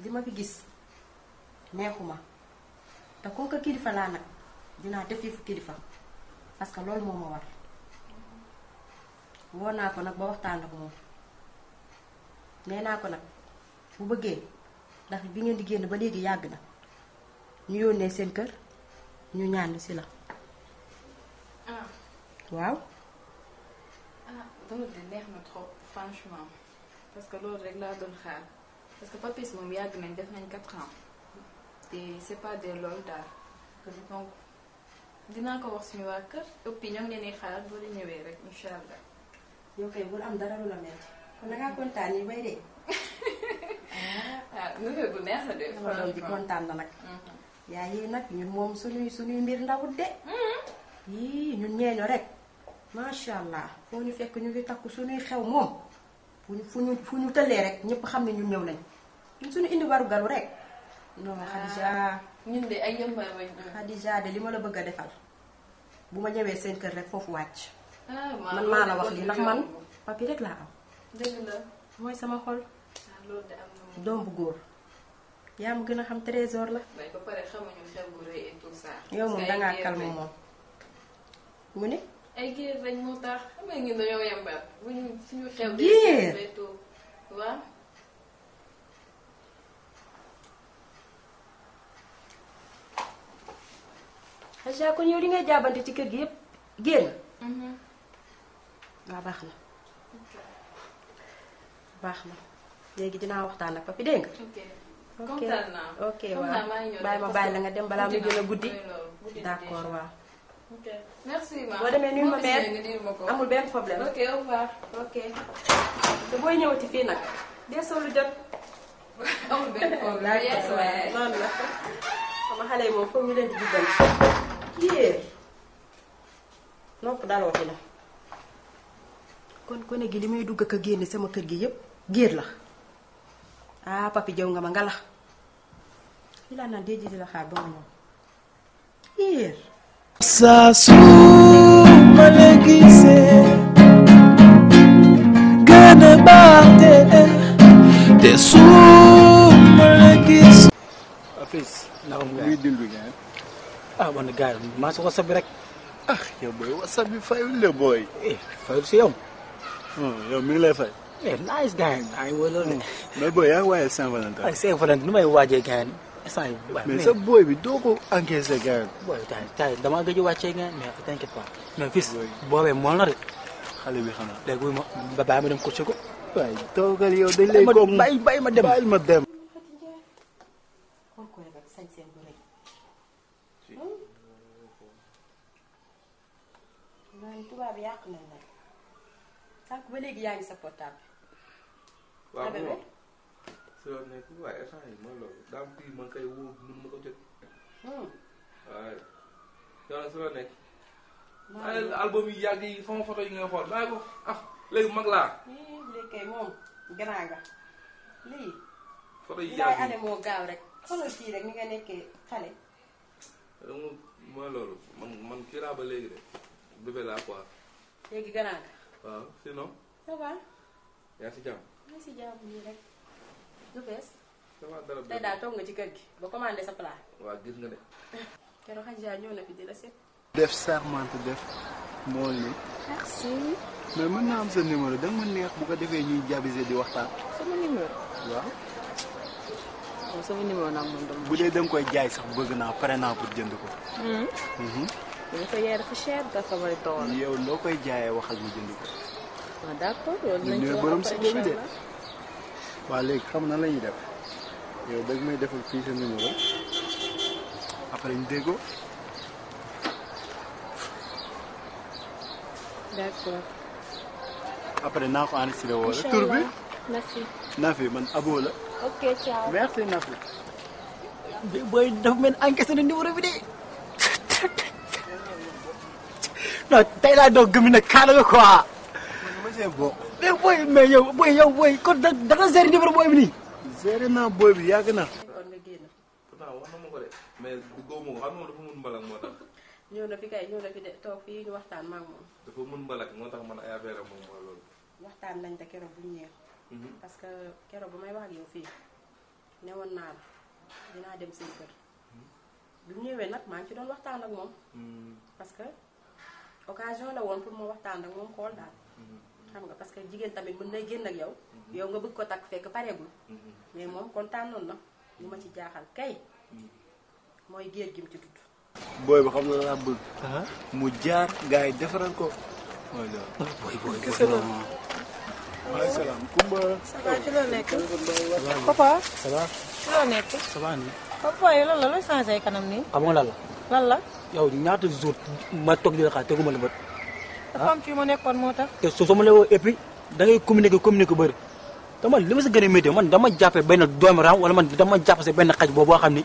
li ma fi gis neexuma te comme que kilifa laa nag dinaa def yëfu kilifa parce que loolu moo ma war. woo naa ko nag ba waxtaan ak moom nee naa ko nag bu bëggee ndax bi ngeen di génn ba léegi yàgg na ñu yónnee seen kër ñu ñaan si la. waaw. loolu de neex na trop franchement parce que loolu rek laa doon xaar parce que papis moom yàgg nañ def nañ 4 ans te c'est pas de loolu daal donc dinaa ko wax suñu waa kër et puis ñoo ngi leen di xaar boo di ñëwee rek incha allah. yow kay bul am dara lu la metti kon da ngaa kontaan yi bay dee. nouvelle bu neex la de. sama doom di kontaan na nag. yaa yi nag ñun moom suñuy mbir ndawut de. yii ñun ñeeño rek macha allah foo ñu fekk ñu ngi takku suñuy xew moom fu ñu tëllee rek ñëpp xam ne ñun ñëw nañ ñun suñu indi waru garu rek. non Khadija ñun de ay yëmbal wañ. Khadija de li ma la bëgg a defal bu ma ñëwee seen kër rek foofu wàcc. man maa la wax lii ndax man papi rek laa am. dëgg la mooy sama xol. loolu de am na doom bu góor yaa ma gën a xam trésor la. ba pare xamuñu xew bu rëy et tout ça. yow moom dangaa calme moom. mu ne. ay géer lañ moo tax xam nga ñun dañoo yembar buñu suñu xew géer day toog waaw Aja kon yow li ngay jaabante ci kër gi yëpp géer la waaw baax na baax na léegi dinaa waxtaan ak papi dégg nga ok ok waaw bàyyi ma bàyyi la nga dem balaa muy gën a guddi d'accord waaw merci ma boo demee nuyu ma mère amul benn problème ok au revoir ok te booy ñëwati fii nag dee soo lu jot amul benn problème yes waaye noonu la sama xale yi moom foog ñu leen di jubbanti yée nopp daloo fi la kon gone gi li muy dugg ak a génne sama kër gi yépp géer la ah papi jëw nga ma nga la li laa naan dee ji di la xaar ba ma ñëw géer saa su ma la gisee gën a baax te su ma la gis. Fils naka mu muy dund ngeen. ah man de gars yi maa si WhatsApp bi rek. ah yow booy WhatsApp bi fayul la booy. fayul si yow. yow mi ngi lay fay. nice gars yi maa ngi wóor loolu de. mais booy yaa ngi waayal Saint-Valentin. ay Saint-Valentin nu may waajee gars yi instant yi. mais sa booy bi doo ko encaissé gars yi. booy tay damaa gëj a wàccee gars mais t'inquiète pas mais fils boobee mool na de. xale bi xanaa. léegi wuy ma bàyyi ma dem coaché ko. waaye toogal yow dañ lay ko bàyyi ma dem bàyyi ma dem. xool ko rek ak sañ seen bu rëy naan tubaab bi yàq nañ nag sànq ba léegi yaa ngi sa portable waaw bébé moom si loolu nekk waaye instant yi mooy loolu daam kii man kay woo mun ma ko jot waaye yow nag si loolu nekk ay album yi yàgg yi sama photo yi ngay xool bàyyi ko ah léegi mag laa léegi kay moom grand nga lii photo yi li yàgg ngay ane moo gaaw rek xoolal fii rek ni nga nekkee xale yi mooy loolu man kii laa ba léegi de bébé laa quoi léegi grand nga waaw sinon ça va yaa si jàmm maa si jàmm nii rek lu bees ça va dara tey daal toog nga ci kër gi ba commandé sa plat waaw gis nga de keroog Hadja ñëw na fi di la seet def sarmante def mool ni. merci. mais mën naa am sa numéro da nga ma neex bu ko defee ñuy jabise di waxtaan. sama numéro. waaw. moom sama numéro nag moom dama. bu dee da nga koy jaay sax bëgg naa pare naa pour jënd ko. dañ ko yaay dafa cher dafa bari tool. yow loo koy jaayee waxal ma jënd ko. waaw d'accord loolu nañ ci borom wax si après bi de. incha allah. waaw léegi xam na la ñuy def yow da nga may defal fii sa numéro après ñu déggoo. d'accord. après naa ko enregistré woo la tur bi. merci. Nafi man Abo la. ok ciao. merci Nafi. booy dafa mel encaissé na numéro bi de. non tey laa doog gëm ne kaana nga quoi. man ma see bokk. mais booy yow kon da nga gérer numéro booy bi nii. géré naa booy bi yàgg na. kon nga génn pourtant wax na ma ko de mais du góob ma ko xam nga dafa mun mbalak moo tax ñëw na fi kay ñëw na fi de toog fii ñu waxtaan maak moom dafa mun mbalak moo tax man ay affaire am moom mooy loolu waxtaan nañ te keroog bu ñu ñëw parce que keroog ba may wax ak yow fii newoon naa la dinaa dem seen kër bu ñu ñëwee nag maa ngi ci doon waxtaan ak moom parce que occasion la woon pour ma waxtaan ak moom xool daal xam nga parce que jigéen tamit mën nay génn ak yow yow nga bëgg ko takk fekk pareegul mais moom kontaan noonu na li ma ci jaaxal kay mooy géej gi mu ci tudd booy bi xam na laa bëgg. mu jaar gars yi defaral ko. mooy loolu. booy kese la. waaleykum salaam Kumba. ça va ci loo nekk. papa. ça va. ci loo nekk. ça va nii. papa yow lan la looy changé kanam nii. xam nga lan la. lan la. yow ñaata jour ma toog di la xaar teguma la bët. dafa am ci ma nekkoon moo tax. te soo ma la woo et puis da ngay communiquer bëri. te man li ma si gën a métti man dama jàppee benn doomu raam wala man dama jàpp si benn xaj boobu boo xam ni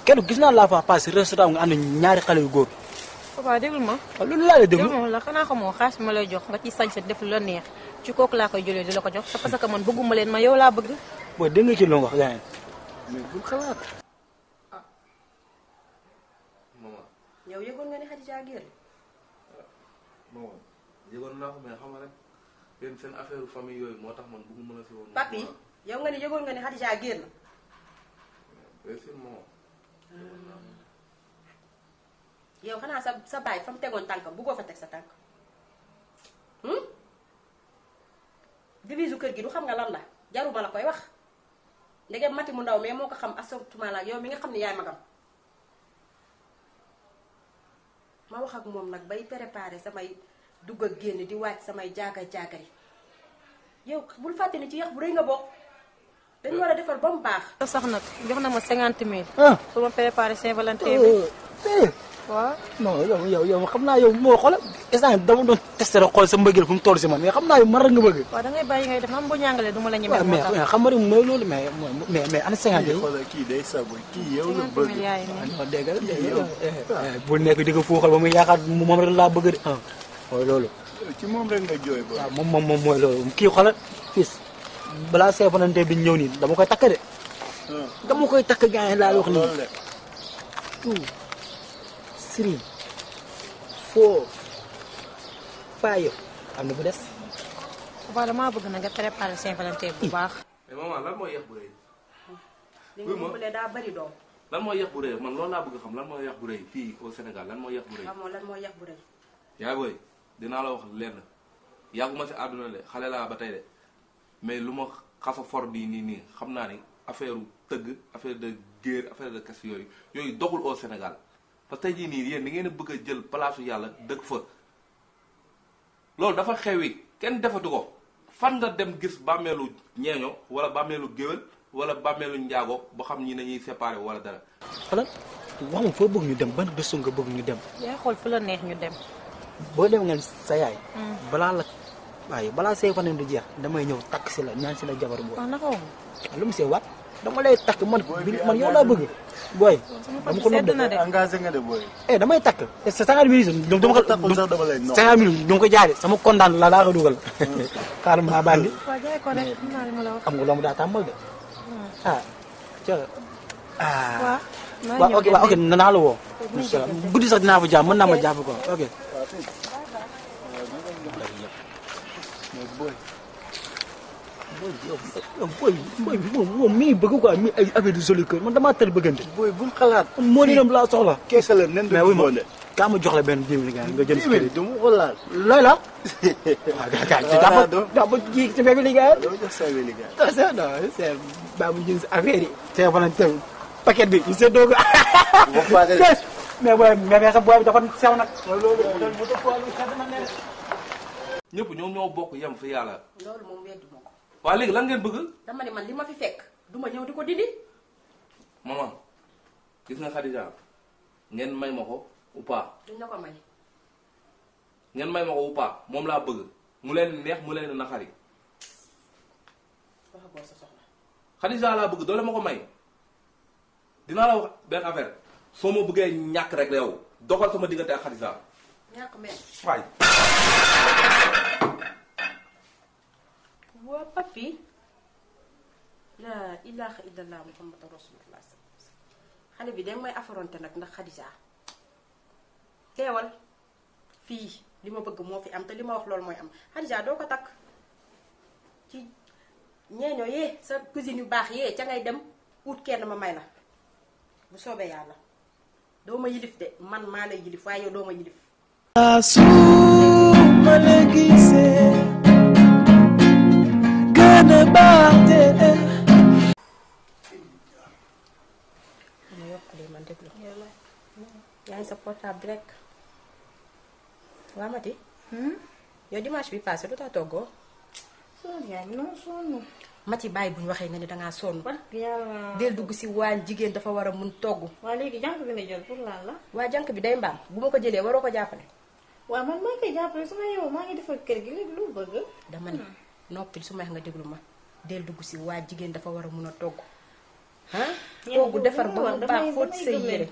kenn gis naa laa fa passé restaurant nga ànd ñaari xale yu góor. papa déglu ma. waaw loolu laa lay déglu déglu ma la xanaa xamoo xaalis bi ma lay jox nga ci sañ sa def lu la neex ci kooku laa koy jëlee di la ko jox c'est parce que man bëgguma leen ma yow laa bëgg. booy dégg nga ci lu mu wax gars yi. mais bul xalaat. maman yow yëgoon nga ne Khadija géer maman yëgoon naa ko mais xam nga rek yéen seen affaire famille yooyu moo tax man bëggu mën a si woon papi yow nga ne yëgoon nga ne Khadija géer la bien sûr maman yow xanaa sa baay fa mu tegoon tànkam bëggoo fa teg sa tànk devise kër gi du xam nga lan la jaruma la koy wax ndegem mati mu ndaw mais moo ko xam assortiment la ak yow mi nga xam ne yaay magam ma wax ak moom nag bay préparer samay dugg ak génn di wàcc samay jaagay yow bul fàtte ni ci yax bu rëy nga bokk dañu war a defar ba mu baax. sax nag jox na ma 50 000. pour ma préparer Saint-Valentin bi. waaw non yow xam naa yow moo xool instant dama doon testé rek xool sa mbëggeel fu mu toll si man mais xam naa yow man rek nga bëgg. waaw da ngay bàyyi ngay def man boo ñàngalee du ma la ñemee. moo tax mais xam nga mooy loolu mais ana 50 yi. xoolal kii day sabu kii yow la bëgg. non dégg nga bu nekk di ko fuuxal ba muy yaakaar moom rek laa bëgg de. mooy loolu. ci moom rek nga jooy ba. waaw moom mooy loolu kii xoolal fils balaa Saint-Valentin bi ñëw nii dama koy takk de. dama koy takk gars yi laa wax nii. Siri foo faayo am na bu des. waaw damaa bëgg na nga préparer Saint-Valentin bu baax. mais maman lan mooy yàq bu rëy. li nga ëmbalee daa bari doom. lan mooy yàq bu rëy man loolu laa bëgg xam lan mooy yàq bu rëy fii au Sénégal lan mooy yàq bu rëy. xamoo lan mooy yàq bu rëy. yaay booy dinaa la wax lenn yàgguma si àdduna de xale laa ba tey de mais lu ma xasa for bii nii xam naa ni affaire tëgg affaire de guerre affaire de casse yooyu doxul au Sénégal. parce que tey jii nii yéen da ngeen a bëgg a jël palaasu yàlla dëkk fa loolu dafa xewi kenn defatu ko fan nga dem gis bàmmeelu ñeeño wala bàmmeelu géwél wala bàmmeelu njaago ba xam ñi nañuy séparé wala dara. xoolal wax ma foo bëgg ñu dem ban gëstu nga bëgg ñu dem. yaa xool fu la neex ñu dem. boo dem nga sa yaay. balaa Saint-Valentin du jeex damay ñëw takk si la ñaan si la jabar booy. waaw naka woon. lu mu see waat dama lay takk man yow laa bëgg. booy dama ko nopp de engagé nga de booy. damay takk te sa 50 minutes donc dama ko takkul sax dama lay 50 minutes dama ko jaay sama kontaan la laa ko dugal. xaaral maa bandi. waaw jaay ko rek xam naa li ma la wax. xam nga loo mu daa tàmbal de. waaw ok nanaa la woo. incha allah guddi sax dinaa fa jàpp mën naa ma jàpp ko ok. booy moom mi ngi bëgg quoi mi ay affaire du joli kër man damaa tël bëggante. booy bul xalaat. moo di dem laa soxla. keese la nen mais wuy ma kaa ma jox la benn 10 000 nga jënd si kër yi. du ma ko laal. looy la. waaw daa ba kii ci fekk liggéeyal. doo jox sa liggéey. non c'est baa mu jënd si affaire yi. Saint-Valentin paquet bi ñu seetloo ko. mais mais sax booy bi dafa sew nag. loolu ñëpp ñoo bokk yem fi yàlla. loolu moom weddi ma ko. waa léegi lan ngeen bëgg. dama ne man li ma fi fekk du ma ñëw di ko dindi. maman gis nga Khadija ngeen may ma ko ou pas. duñ la ko may. ngeen may ma ko ou pas moom laa bëgg mu leen neex mu leen naqari. waxagoo sa soxla. Khadija laa bëgg doole ma ko may dinaa la wax benn affaire soo ma bëggee ñàkk rek yow doxal sama diggante ak Khadija. ñàkk mel. waay. waa papi la ilaha illallah muhammadu rasulullah xale bi danga may affronté nag ndax Khadija teewal fii li ma bëgg moo fi am te li ma wax loolu mooy am Khadija doo ko takk ci ñeeño yee sa cousine yu baax yee ca ngay dem ut kenn ma may la bu soobee yàlla doo ma yilif de man maa lay yilif waaye yow doo ma yilif. su ma la gisee gën a baax de. ma yokk lii man déglu yaa ngi sa portable direct waa Mati. yow dimanche bi passé lu tax toggoo. sonn yaa ngi noonu sonn. Mati bàyyi bu ñu waxee nga ne dangaa sonn. yàlla. del dugg si waañ jigéen dafa war a mun togg. waa léegi jànk bi nga jël pour lan la. waa jànk bi day mbaam bu ma ko jëlee waroo ko jàppale. waaw man maa koy jàppale su ma yow maa ngi defar kër gi léegi lu bëgg. dama ne noppil su ma nga déglu ma del dugg si waa jigéen dafa war a mun a togg. ah togg defar ba mu baax fóot say yére.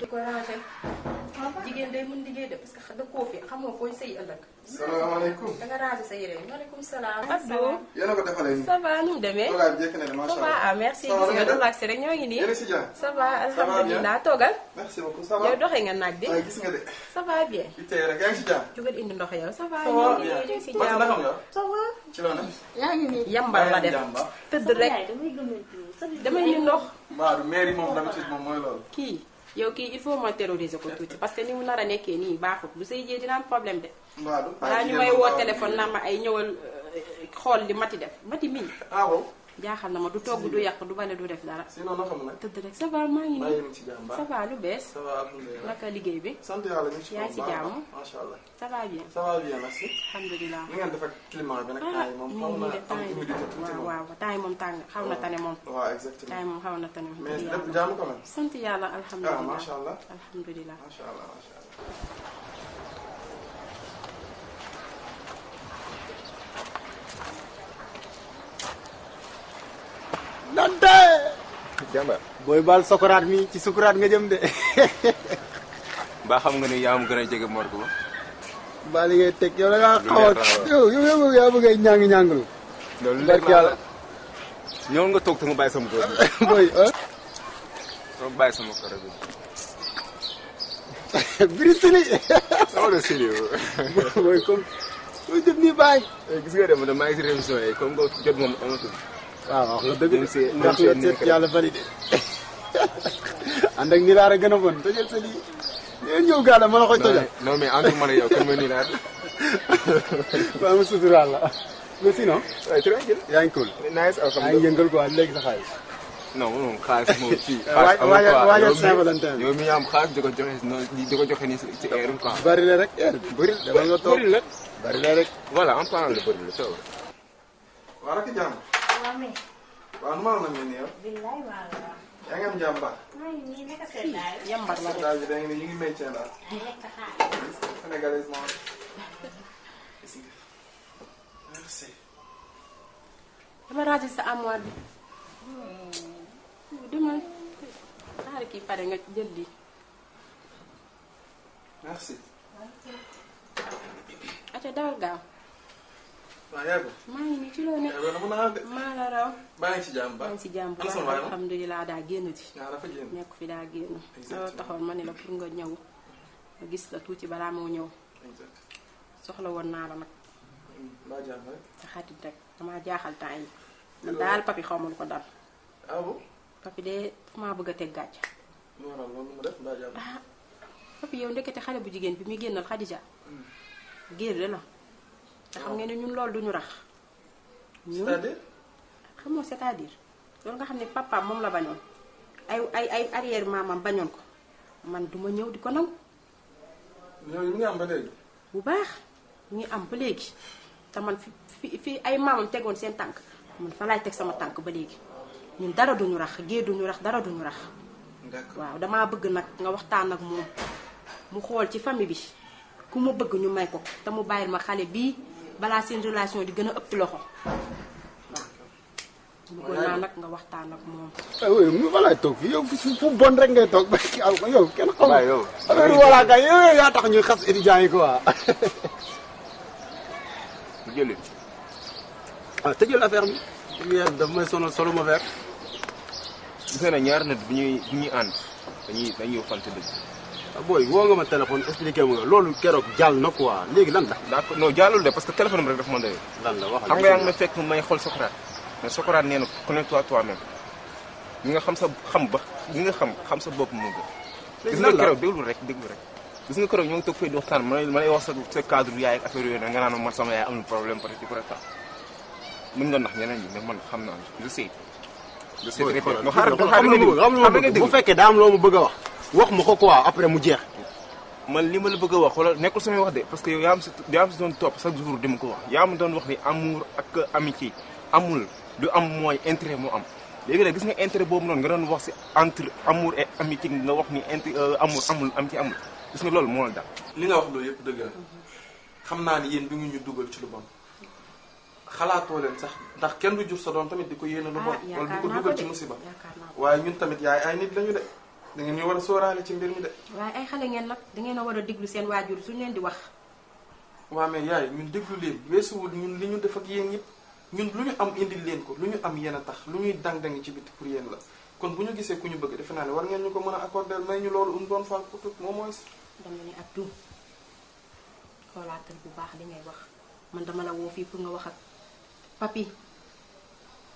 jigéen day mën liggéey de parce que da koo fi xamoo fooy sëy ëllëg. salaamaaleykum. da nga ranger sa yére yi maaleykum salaam. Abdou. yéen a ko defalee nii. ça va nu mu demee. toogaay bi jekk na de macha allah. ça va ah merci gis nga relaxé rek ñoo ngi nii. yéen a si jàmm. ça va alhamdulilah toogal. merci beaucoup ça va. yow doxee nga naaj bi. waaye gis nga de. ça va bien. bi tey rek yaa ngi si jàmm. jugal indi ndox yow ça va. ça va bien ñu ngi si Mati jàmm. naka nga. ça va. ci loolu. yaa ngi nii. yambal la def tëdd rek. damay gëm a damay ni ndox. Maodo mairie moom d'habitude moom mooy loolu. kii yow kii il faut ma terroriser ko tuuti parce que ni mu nar a nekkee nii baaxut bu say jee dina am problème de. balaa ñu may woo téléphone naa ma ay ñëwal xool li mati def mati mii. jaaxal na ma du togg du yàq du bale du def dara. sinon naka mu nag. tëdd rek ça va maa ngi nii. ci jàmm ça va lu bees. ça va alhamdulilah naka liggéey bi. sant yàlla ñu ci yaa ngi ci jàmm. macha allah. ça va bien. ça va bien merci. alhamdulilah. ni ngeen def ak climat bi nag temps yi moom xaw na am humidité tuuti moom. waaw temps yi moom tàng xaw na tane moom. waaw exactement temps yi moom xaw na tane. mais lépp jàmm quand même. sant yàlla alhamdulilah. macha allah. alhamdulilah. macha allah macha allah. Dante. jàmbaar. booy baal sokaraat mi ci sukuraat nga jëm de. ba xam nga ni yaa am gën a jege morgue ba. ba li ngay teg yow da ngaa xaw a yow yaa bëgg a ñàng-ñànglu. loolu barke yàlla. ñëwal nga toog te nga bàyyi sama kër gi. booy nga bàyyi sama kër gi. Brisili. sama de sérieux. booy comme booy def nii bàyyi. gis nga de maa ngi si révision yi comme que jot moom amatul. waaw wax nga dëgg ndax nga seet yàlla validé. ànd ak ni laa gën a bon tojal sa lii. yéen ñëw gaal la mën a koy tojal. non mais entre man ak yow kan mooy nii laa. waaw ma suturaal la. mais sinon. waaye tranquille. yaa ngi cool. nice yaa ngi yëngal quoi léegi sa xaalis. non non xaalis moom ci. waajal Saint-Valentin. yow mi am xaalis di ko joxe noonu di ko joxe nii ci heure quoi. bari la rek heure bi. bëri la nga toog bëri la. bari la rek. voilà en parlant de bëri la taw. waa rek jàmm. waaw nu ma la namee nii yow. billaay maa la wax. yaa ngi am jàmm baax. maa ngi nii naka seen daal. yambar la daal bi da nga ni ñu ngi métier daal. sénégalais moom. merci. dama ranger sa armoire bi. demal xaar kii pare nga jël lii. merci. acca dawal gaaw. waaw yaa ngi maa ngi nii ci loo ne. maa la raw. baa ngi ci jàmm baax. maa ngi ci jàmm bu baax alhamdulilah daa génn ci. waaw dafa génn. nekk fi daa génn. loolu taxoon ma ne la pour nga ñëw nga gis la tuuti balaa moo ñëw. soxla woon naa la nag. mbaa jàmm rek. sa xarit rek damaa jaaxal temps yi. man daal papi xaw ma lu ko dal. ah bon. papi de maa bëgg a teg gàcc. lu waral loolu mu def mbaa jàmm. ah papi yow ndekete xale bu jigéen bi muy génnal Khadija. géer de la. te xam ngeen ne ñun loolu duñu rax. c'est-à-dire. xam nga c'est-à-dire loolu nga xam ne papaam moom la bañoon ay arrière maamam bañoon ko man duma ñëw di ko nangu. ñooñu mi ngi am ba léegi. bu baax ñu ngi am ba léegi te man fi ay maamam tegoon seen tànk man fa laay teg sama tànk ba léegi ñun dara duñu rax géer duñu rax dara duñu rax. d'accord waaw damaa bëgg nag nga waxtaan ak moom mu xool ci famille bi ku mu bëgg ñu may ko te mu bàyyil ma xale bii balaa seen relation di gën a ëpp loxo waaw. bëggoon naa nag nga waxtaan ak moom. oui mu fa laay toog fii yow fu bon rek ngay toog ba kii alko yow kenn xam. waaw yow affaire bi voilà kay yow yaa tax ñuy xas étudiants yi quoi. mu jëlee. ah tëjal affaire bi. yéen daf may sonal solo ma verre. gis nga ne ñaar nit bu ñuy ànd dañuy fante dëgg. booy woo nga ma téléphone expliqué ma loolu keroog jàll na quoi léegi lan la. d'accord non jàllul de parce que téléphone bi rek dafa mën a lan la wax xam nga yaa ngi may fekk may xool Socrate mais Socrate nee na connais-toi toi-même ñi nga xam sa bopp moo gën. gis nga keroog déglu rek gis nga keroog ñoo ngi toog fay di waxtaan ma lay wax sa cadre yaay ak affaire yooyu nga naan man sama yaay amul problème peut-être du ko rek mën nga nax ñeneen ñi mais man xam naa je sais. bu fekkee daa am loo ma bëgg a wax ma ko quoi après mu jeex. man li ma la bëgg a wax wala nekkul samay wax de parce que yow yaa am si doon topp chaque jour di ma ko wax yaa ma doon wax ni amour ak amitié amul du am mooy intérêt moo am. léegi nag gis nga intérêt boobu noonu nga doon wax si entre amour et amitié nga wax ni amour amul amitié amul gis nga loolu moo la daal. li nga wax loolu yëpp dëgg la xam naa ni yéen bi ngi ñu dugal ci lu bon xalaatoo leen sax ndax kenn du jur sa doom tamit di ko yéene lu bon wala di ko dugal ci musiba waaye ñun tamit yaay ay nit lañu de da ngeen ñu war a sóoraale ci mbir mi de. waaye ay xale ngeen nag da ngeen a war a déglu seen waajur suñu leen di wax. waaw mais yaay ñun déglu leen weesuwul ñun li ñu def ak yéen yëpp ñun lu ñu am indil leen ko lu ñu am yéen a tax lu ñuy dang-dangi ci biti pour yéen la kon bu ñu gisee ku ñu bëgg defe naa ne war ngeen ñu ko mën a accorder may ñu loolu une bonne fois pour tout moom mooy. dama ne ak tout xoolaatal bu baax li ngay wax man dama la woo fii pour nga wax ak papi.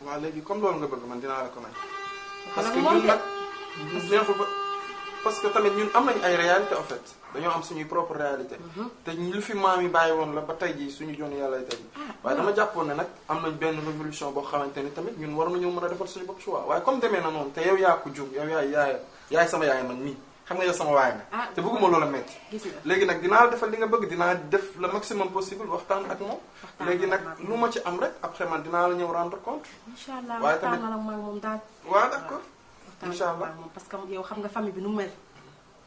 waaw léegi comme loolu nga bëgg man dinaa la ko may. parce que ñun nag neexul ba parce que tamit ñun am nañ ay réalité en fait dañoo am suñuy propre réalité te lu fi maam yi bàyyi woon la ba tey jii suñu joon yàlla tey waaye dama jàppoon ne nag am nañ benn révolution boo xamante ni tamit ñun war nañoo mën a defal suñu bopp choix waaye comme demee na noonu te yow yaa ko jur yow yaay sama yaay man mii xam nga yow sama waay nga te bëgguma loola metti léegi nag dinaa la defal li nga bëgg dinaa def le maximum possible waxtaan ak moom léegi nag lu ma ci am rek après man dinaa la ñëw rendre compte inchallah waaye tamit waxtaan ak moom daal waaw d'accord inchallah parce que yow xam nga famille bi nu mel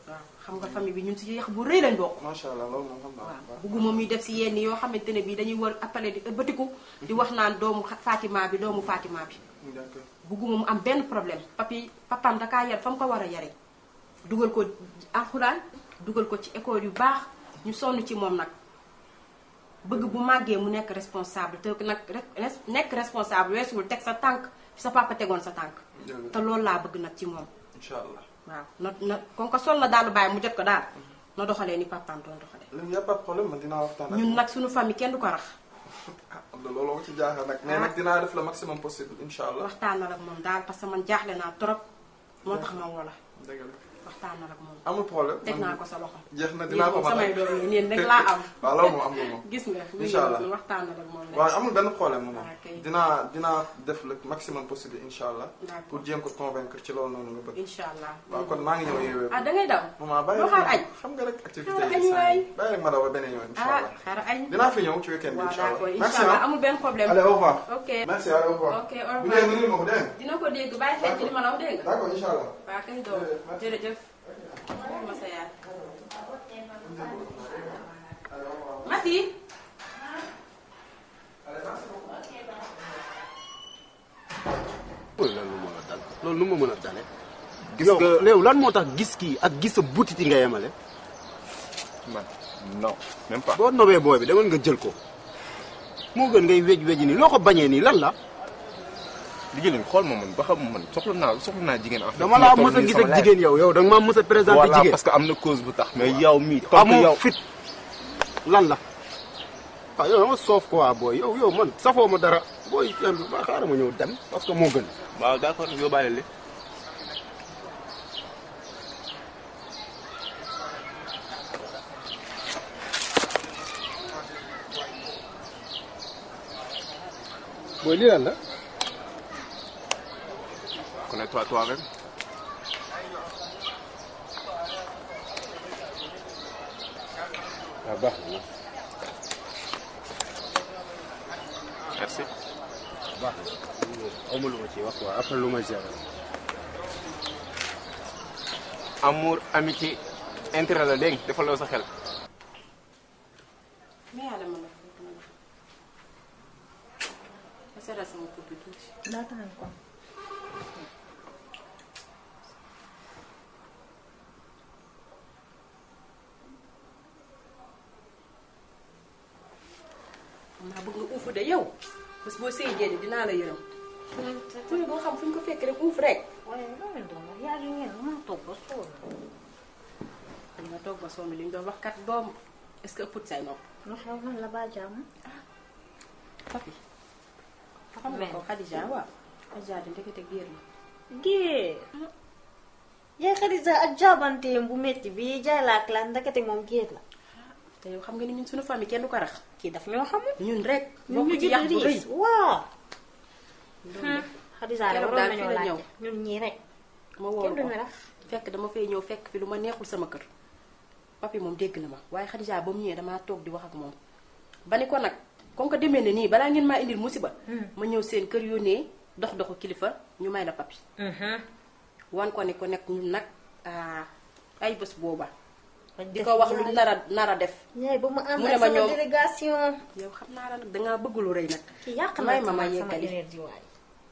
waaw xam nga famille bi ñun si yéex bu rëy lañ bokk macha allah loolu moom xam naa waaw bugguma muy def si yenn yoo xamante ne bi dañuy wër appelé di bëtiku di wax naan doomu Fatima bi bugguma mu am benn problème papaam dakaa yar fa mu ko war a yare dugal ko alxuraan dugal ko ci école yu baax ñu sonn ci moom nag bëgg bu màggee mu nekk responsable te nag nekk responsable weesuwul teg sa tànk fi sa papa tegoon sa tànk te loolu laa bëgg nag ci moom incha allah waaw na kon ko sol na daal bàyyi mu jot ko daal na doxalee ni papaam doon doxalee léegi y a pas de problème man dinaa waxtaan ak ñun nag suñu famille kenn du ko rax loolu ci jaaxal nag mais nag dinaa def le maximum possible incha allah waxtaanal ak moom daal parce que man jaaxle naa trop moo tax ma woo la dëgg la waxtaanal ak moom amul problème teg naa ko sa loxo jeex na dinaa ko mën a samay doom yi neen rek laa am waaw loolu moom am nga moom gis nga incha allah waxtaanal ak moom waaw amul benn problème moom dinaa def le maximum possible incha allah pour jéem ko convaincre ci loolu noonu nga bëgg incha allah waaw kon maa ngi ñëw yeewee da ngay daw maman bàyyi doo xaar añ xam nga rek activité añ waay bàyyi rek ma daw ba beneen yoon incha allah xaar añ dinaa fi ñëw ci week-end bi incha allah incha allah amul benn problème allez au revoir ok merci allez au revoir ok au bu revoir dee nga ma ko dégg dina ko dégg bàyyi xel ci li ma la wax dégg nga d'accord incha allah waaw kay doom jërëjëf ma sa yaay Mati loolu nu ma mën a dale gis nga léew lan moo tax gis kii ak gis sa butiti nga yemale man non même pas boo nobee booy bi demal nga jël ko moo gën ngay wej nii loo ko bañee nii lan la liggéey xool ma man ba xam man soxla naa jigéen en fait dama laa mës a gis ak jigéen yow da nga maa mës a présenté jigéen voilà parce que am na cause bu tax mais yow mii amoo fit lan la waaw yow dama soof quoi booy yow man safoo ma dara booy ba xaaral ma ñëw dem parce que moo gën waaw d'accord yow bàyyi li booy lii lan la connais-toi toi-même waaw baax na merci baax na amul lu ma ci wax quoi après lu ma gérer amour amitié intérêt la dégg defaloo sa xel mais yàlla mën na ma seetal sama kër bi tuuti laataan ko maa bëgg nga uuf de yow bés boo sëy jéene dinaa la yërëm fu ñu boo xam fu ñu ko fekk rek uuf rek waaye loolu doon wax yaa ngi ñëw ma toog ba sonn dañ nga toog ba sonn li ñu doon wax kat doom est-ce que ëpput say nopp lu xew man la baa jàmm papi xam nga ko Khadija waaw Khadija di ndekete géer la géer yaay Khadija ak jaabanteem bu metti bi jaay laa la ndekete moom géer la te yow xam nga ni ñun suñu famille kenn du ko rax kii daf ñoo xamul ñun rek ñun ñu ci yàq bu rëy waaw Khadija keroog waroon daal nañoo fii la laajte ñun ñii rek ma woo kenn ko duñu rax fekk dama fay ñëw fekk fi lu ma neexul sama kër papi moom dégg na ma waaye Khadija ba mu ñëwee damaa toog di wax ak moom ba ni ko nag comme que demee na nii balaa ngeen maa indil musiba ma ñëw seen kër yónnee doxu kilifa ñu may la papi wan ko ni ko nekk ñun nag ay bés booba di ko wax lu nar a def yaay ba ma am mu ne ak ma sama ñoom délégation yow xam naa la nag dangaa bëgg lu rëy nag ki yàq na may ma sama yeggali énergie waay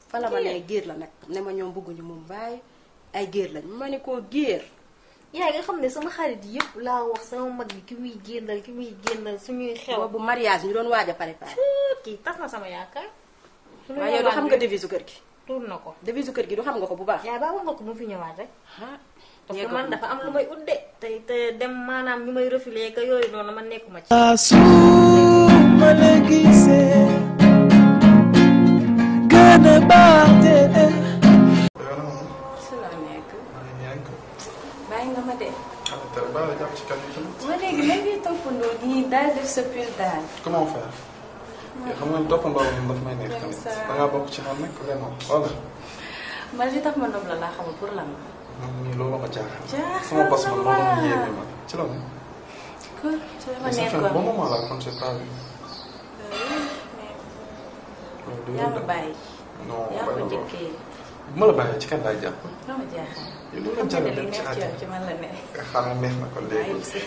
fa la ma ne géer la nag ne ma ñoom bëgguñu moom bàyyi ay géer lañ ma ne koo géer yaay nga xam ne sama xarit yëpp laa wax sama mag bi ki muy génnal suñuy xew boobu mariage ñu doon waaj a préparé kii tax na sama yaakaar waaye yow du xam nga devise kër gi tuur na ko devise kër gi du xam nga ko bu baax yaay baa wax nga ko mu fi ñëwaat rek parce que yegg man dafa am lu may udde te dem maanaam ñu may refilé ka yooyu noonu man nekkuma ci su ma la gisee gën a baax de su la nekk bàyyi gaañ nga ma de. ah te ba la jàpp ci kan yi tamit. ma léegi lan ngay toppandoo nii daal def sa pull daal. comment faire. xam nga toppandoo moom daf may neex tamit. da ngaa bokk ci man nag vraiment voilà. man li tax ma nopp la laa xamul pour lan la. man mii loolu ma jaaxal. jaaxal sama bos man moo doon yéeme man ci la ne. cool ci la ma ça nekk fait un bon moment là qu'on s'est pas vu. yaa ma bàyyi. non yaa ko njëkkee. bu ma la bàyyee ci kan laay jàpp. doo ma jaaxal. yow lu la jàll dem ci àddina ci man la ne. xanaa neex na ko léegi.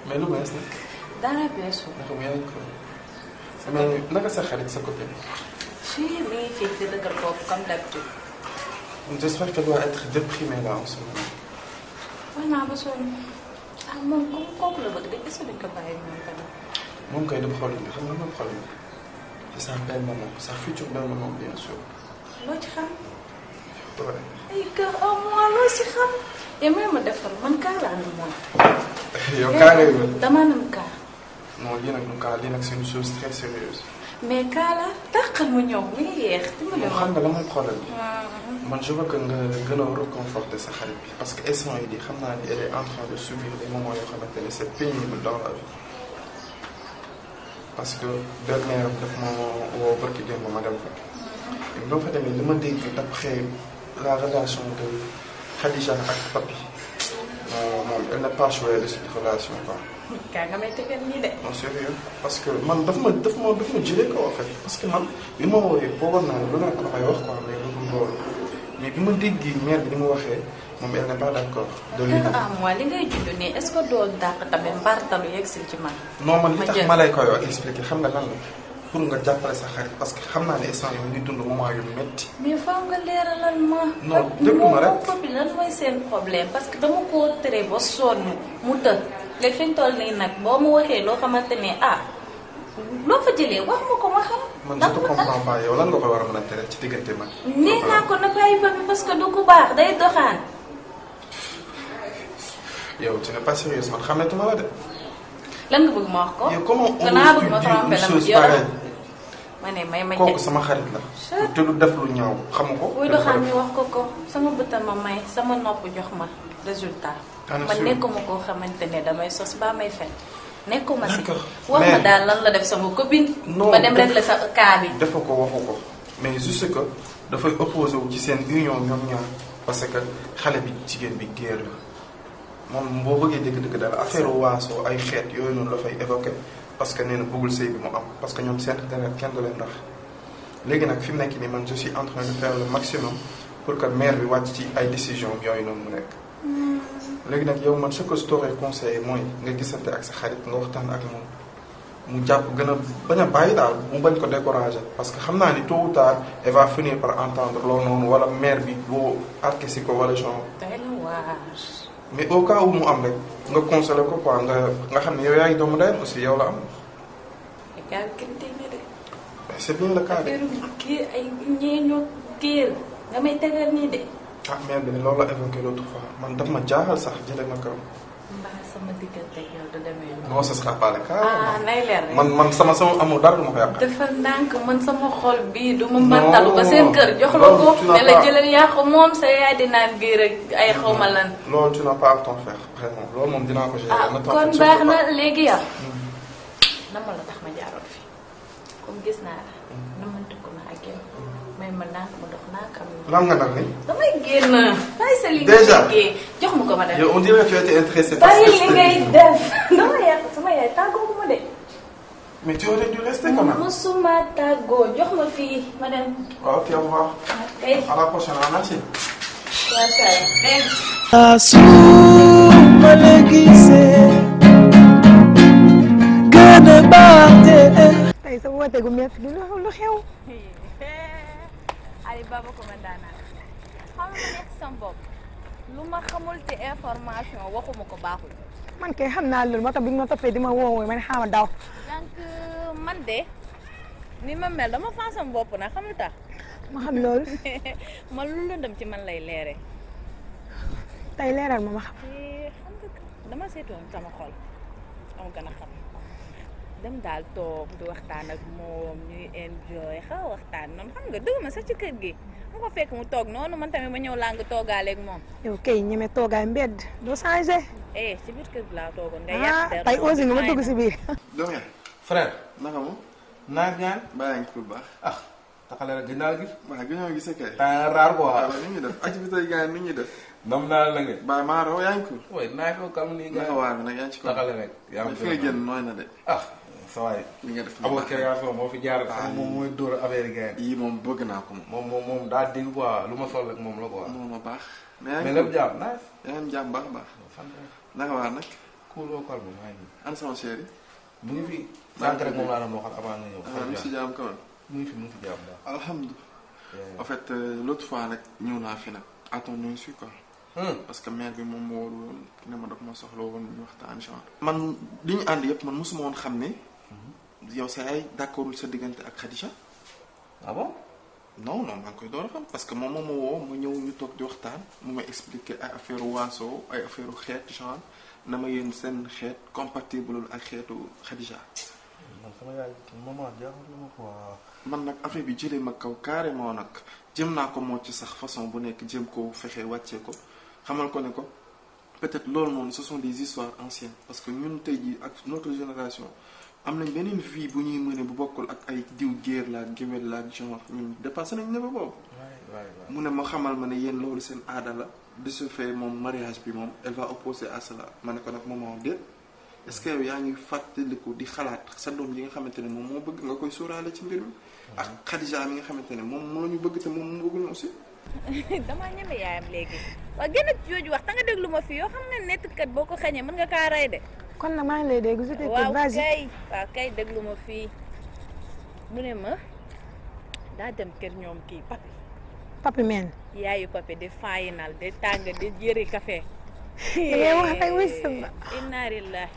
mais lu bees nag. dara beesu. naka mu yaa ngi ko. mais naka sa xarit sa copine. fii mi ngi fii di dëggal foofu comme d'habitude. j'espère qu'elle doit être déprimée là en ce moment. wax naa ba sonn ah moom comme kooku la bëgg de est-ce que duñ ko bàyyi moom tamit. moom kay dafa xool xam nga moom xool c'est sa belle maman sa future belle maman bien sûr. loo ci xam. ouais. ay kër au moins loo ci xam. et même ma defal man kaa laa nu moom. yow kaa ngay wër. damaa nam kaa. non lii nag du kaa lii nag c'est une chose très sérieuse. mais kaa la taxal mu ñëw mi ngi yeex. xam nga la mooy problème bi. man je veux que nga gën a reconforter sa xarit bi parce que instant yi di xam naa ni elle est en train de subir des moments yoo xamante ne c'est pénible dans la vie. parce que dernière daf ma woo barki démb ma dem fa. et boo fa demee li ma dégg d'après la relation de Khadija ak Papi moom elle n'est pas choyée de cette relation quoi. kaa nga may tegal nii de. non sérieux parce que man daf ma jëlee ko en fait parce que man bi ma woowee foogoon naa ne lu nekk dafay wax quoi mais lu loolu mais bi ma déggee mère bi ni mu waxee moom elle n'est pas d'accord. de lui ah moi li ngay judd nii est-ce que doo dàq tamit mbartalu yegg si ci man. non man li tax ma lay koy wax expliquer xam nga lan la pour nga jàppale sa xarit parce que xam naa ne instant yi mu ngi dund moment yu métti. mais faaw nga leeralal ma. non déglu ma rek moom bi lan mooy seen problème parce que dama koo tere ba sonn mu të léegi fi ñu toll nii nag boo ma waxee loo xamante ne ah loo fa jëlee wax ma ko ma xam. man je te comprends pas yow lan nga koy war a mën a tere ci diggante man. nee naa ko na bàyyi ba bi parce que du ko baax day doxaan. yow tu n'es pas sérieuse man xamatuma la de. lan nga bëgg ma wax ko. yow comment on bëgg ma trompé la chose pareille. ma ne may ma kooku sama xarit la. te du def lu ñaaw xamu ko. buy doxaan ñu wax ko sama bëtam ma may sama nopp jox ma résultat. man nekkuma koo xamante ne damay sos ba may fen nekkuma si. wax ma daal lan la def sama copine. ba dem rek la sa cas bi. dafa ko waxu ko mais juste que dafay opposé wu ci seen union ñoom ñaar parce que xale bi jigéen bi géer la. moom boo bëggee dëgg-dëgg daal affaire waaso ay xeet yooyu noonu la fay évoqué parce que nee na bëggul sëy bi mu am parce que ñoom seen internet kenn du leen ndax léegi nag fi mu nekk nii man je suis en train de faire le maximum pour que maire bi wàcc ci ay décision yooyu noonu mu nekk. léegi nag yow man ce que je t'aurais conseillé mooy nga gisante ak sa xarit nga waxtaan ak moom mu jàpp gën a bañ a bàyyi daal mu bañ ko décourager parce que xam naa ni tôt ou tard elle va finir par entendre loolu noonu wala maire bi boo arqué si ko wala genre. mais au cas où mu am rek nga consolé ko quoi nga xam ne yow yaa ngi doomu ndeyam aussi yow la am. c'est bien le cas de. kii ay ñeeñoo kii nga may tegal nii de. ah mère bi ne loolu la évoqué l'autre fois man daf ma jaaxal sax jëlee ma kaw. mbaa sama diggante ak yow du demee noonu. non ce sera pas le cas. ah nay leer rek man sama amul dara du ma ko yàq. dafa ndànk man sama xol bii du ma màttalu ba seen kër jox la ko ne la jëlal yàqu moom sa yaay di naan bii rek ay xawma lan. loolu tu n'as pas à t'en faire vraiment loolu moom dinaa ko gérer. kon baax na léegi yow. nama la tax ma jaaroon fi comme gis naa la. namantiku na ak yow. may ma nànk ma dox nànk am. lan nga nag ni. damay génn. bàyyi sa li déjà jox ma ko ma dem. yow on dirait que tu étais intéressé. bàyyi li ngay def dama yàq sama yaay tàggoo ko ma de. mais tu aurais dû rester quand même. musuma tàggoo jox ma fii ma dem. waaw ok au revoir. ok à la prochaine merci. Asuma la gisee gën a baate. tey sa woote gu métti gi lu xew. Ali Baba ko ma daanaka xam nga nekk sama bopp lu ma xamul te information waxuma ko baaxul. man kay xam naa loolu moo tax bi ma toppee di ma woowee man xaama daw. donc man de ni ma mel dama fan sama bopp nag xam lu tax. ma xam loolu. man lu lëndëm ci man lay leere. tey leeral ma xam. xam nga dama seetoon sama xol am gën a xam dem daal toog di waxtaan ak moom ñuy enjoy xaw waxtaan noonu xam nga dëgg ma sax ci kër gi mu ko fekk mu toog noonu man tamit ma ñëw làng toogaaleeg moom. yow kay ñeme toogaay mbedd doo changé. ci biir kër gi laa toogoon nga yàq der. tey aussi nga ma dugg si biir. doom frère. naka moom. naaj ñaan. bàyyi nga fi bu baax. ah taxale rek gëj naa la gis. waaw gëj naa la gisee kay. rare quoi. waaw ni ñuy def activité yi gars yi ni ñuy def. nam naa la ngeen. bàyyi maa raw yaa ngi ko. oui naaj ko kam nii. naka waar bi nag yaa ngi ci ko. taxale rek yaa ngi fi nga génn nooy na de. ah sa waay. li nga def amoo création moo fi jaar. moom mooy dóor affaire yi gars yi. yii moom bëgg naa ko moom. moom daa dégg quoi lu ma sol rek moom la quoi. moom ma baax. mais lépp jàmm naaj. yaa ngi jàmm baax baax. naka waar nag. kuuloo kal bi maa ngi nii. an sama chéri. mu ngi fi. sànq rek moom laa doon waxal avant nga ñëw. mu ngi si jàmm quand même. mu ngi fi mu ngi si jàmm daal. alhamdulilah. en fait l'autre fois nag ñëw naa fi nag à ton insu quoi. parce que mère bi moom moo war woon ne ma daf ma soxla woon ñu waxtaan genre. man li ñu ànd yëpp man mosuma woon xam ne. yow sa yaay d'accordul sa diggante ak Khadija. ah bon. non maa ngi koy door a xam parce que moom moo ma woo ma ñëw ñu toog di waxtaan mu may expliquer ay affaire waaso ay affaire xeet genre na ma yéen seen xeet compatible ak xeetu Khadija. man sama yaay maman jaaxal na ma quoi. man nag affaire bi jëlee ma kaw carrément nag jëm naa ko moo ci sax façon bu nekk jëm ko fexe wàccee ko xamal ko ne ko peut-être loolu noonu ce sont des histoires anciennes parce que ñun tey jii ak notre génération am nañ beneen vie bu ñuy mëne bu bokkul ak ay diw géer la ak géwél la ak genre ñun dépassé nañ niveau boobu. mu ne ma xamal ma ne yéen loolu seen aada la de ce fait moom mariage bi moom elle va opposer à cela ma ne ko nag maman déet est-ce que yow yaa ngi fàttaliku di xalaat sa doom yi nga xamante ne moom moo bëgg nga koy sóoraale ci mbir mi ak Khadija mi nga xamante ne moom moo ñu bëgg te moom mu bëggul aussi. damaa ñeme yaayam léegi waaw gën a jooju wax ta nga déglu ma fi yoo xam nga nettkat boo ko xañee mën nga kaa rey de. kon nag maa ngi lay dégg je t'écoute vas-y. waaw kay déglu ma fii mu ne ma daa dem kër ñoom kii papi men yaayu papi di final di tàng di jëri café. ngay wax ay wisam la. inna lillahi.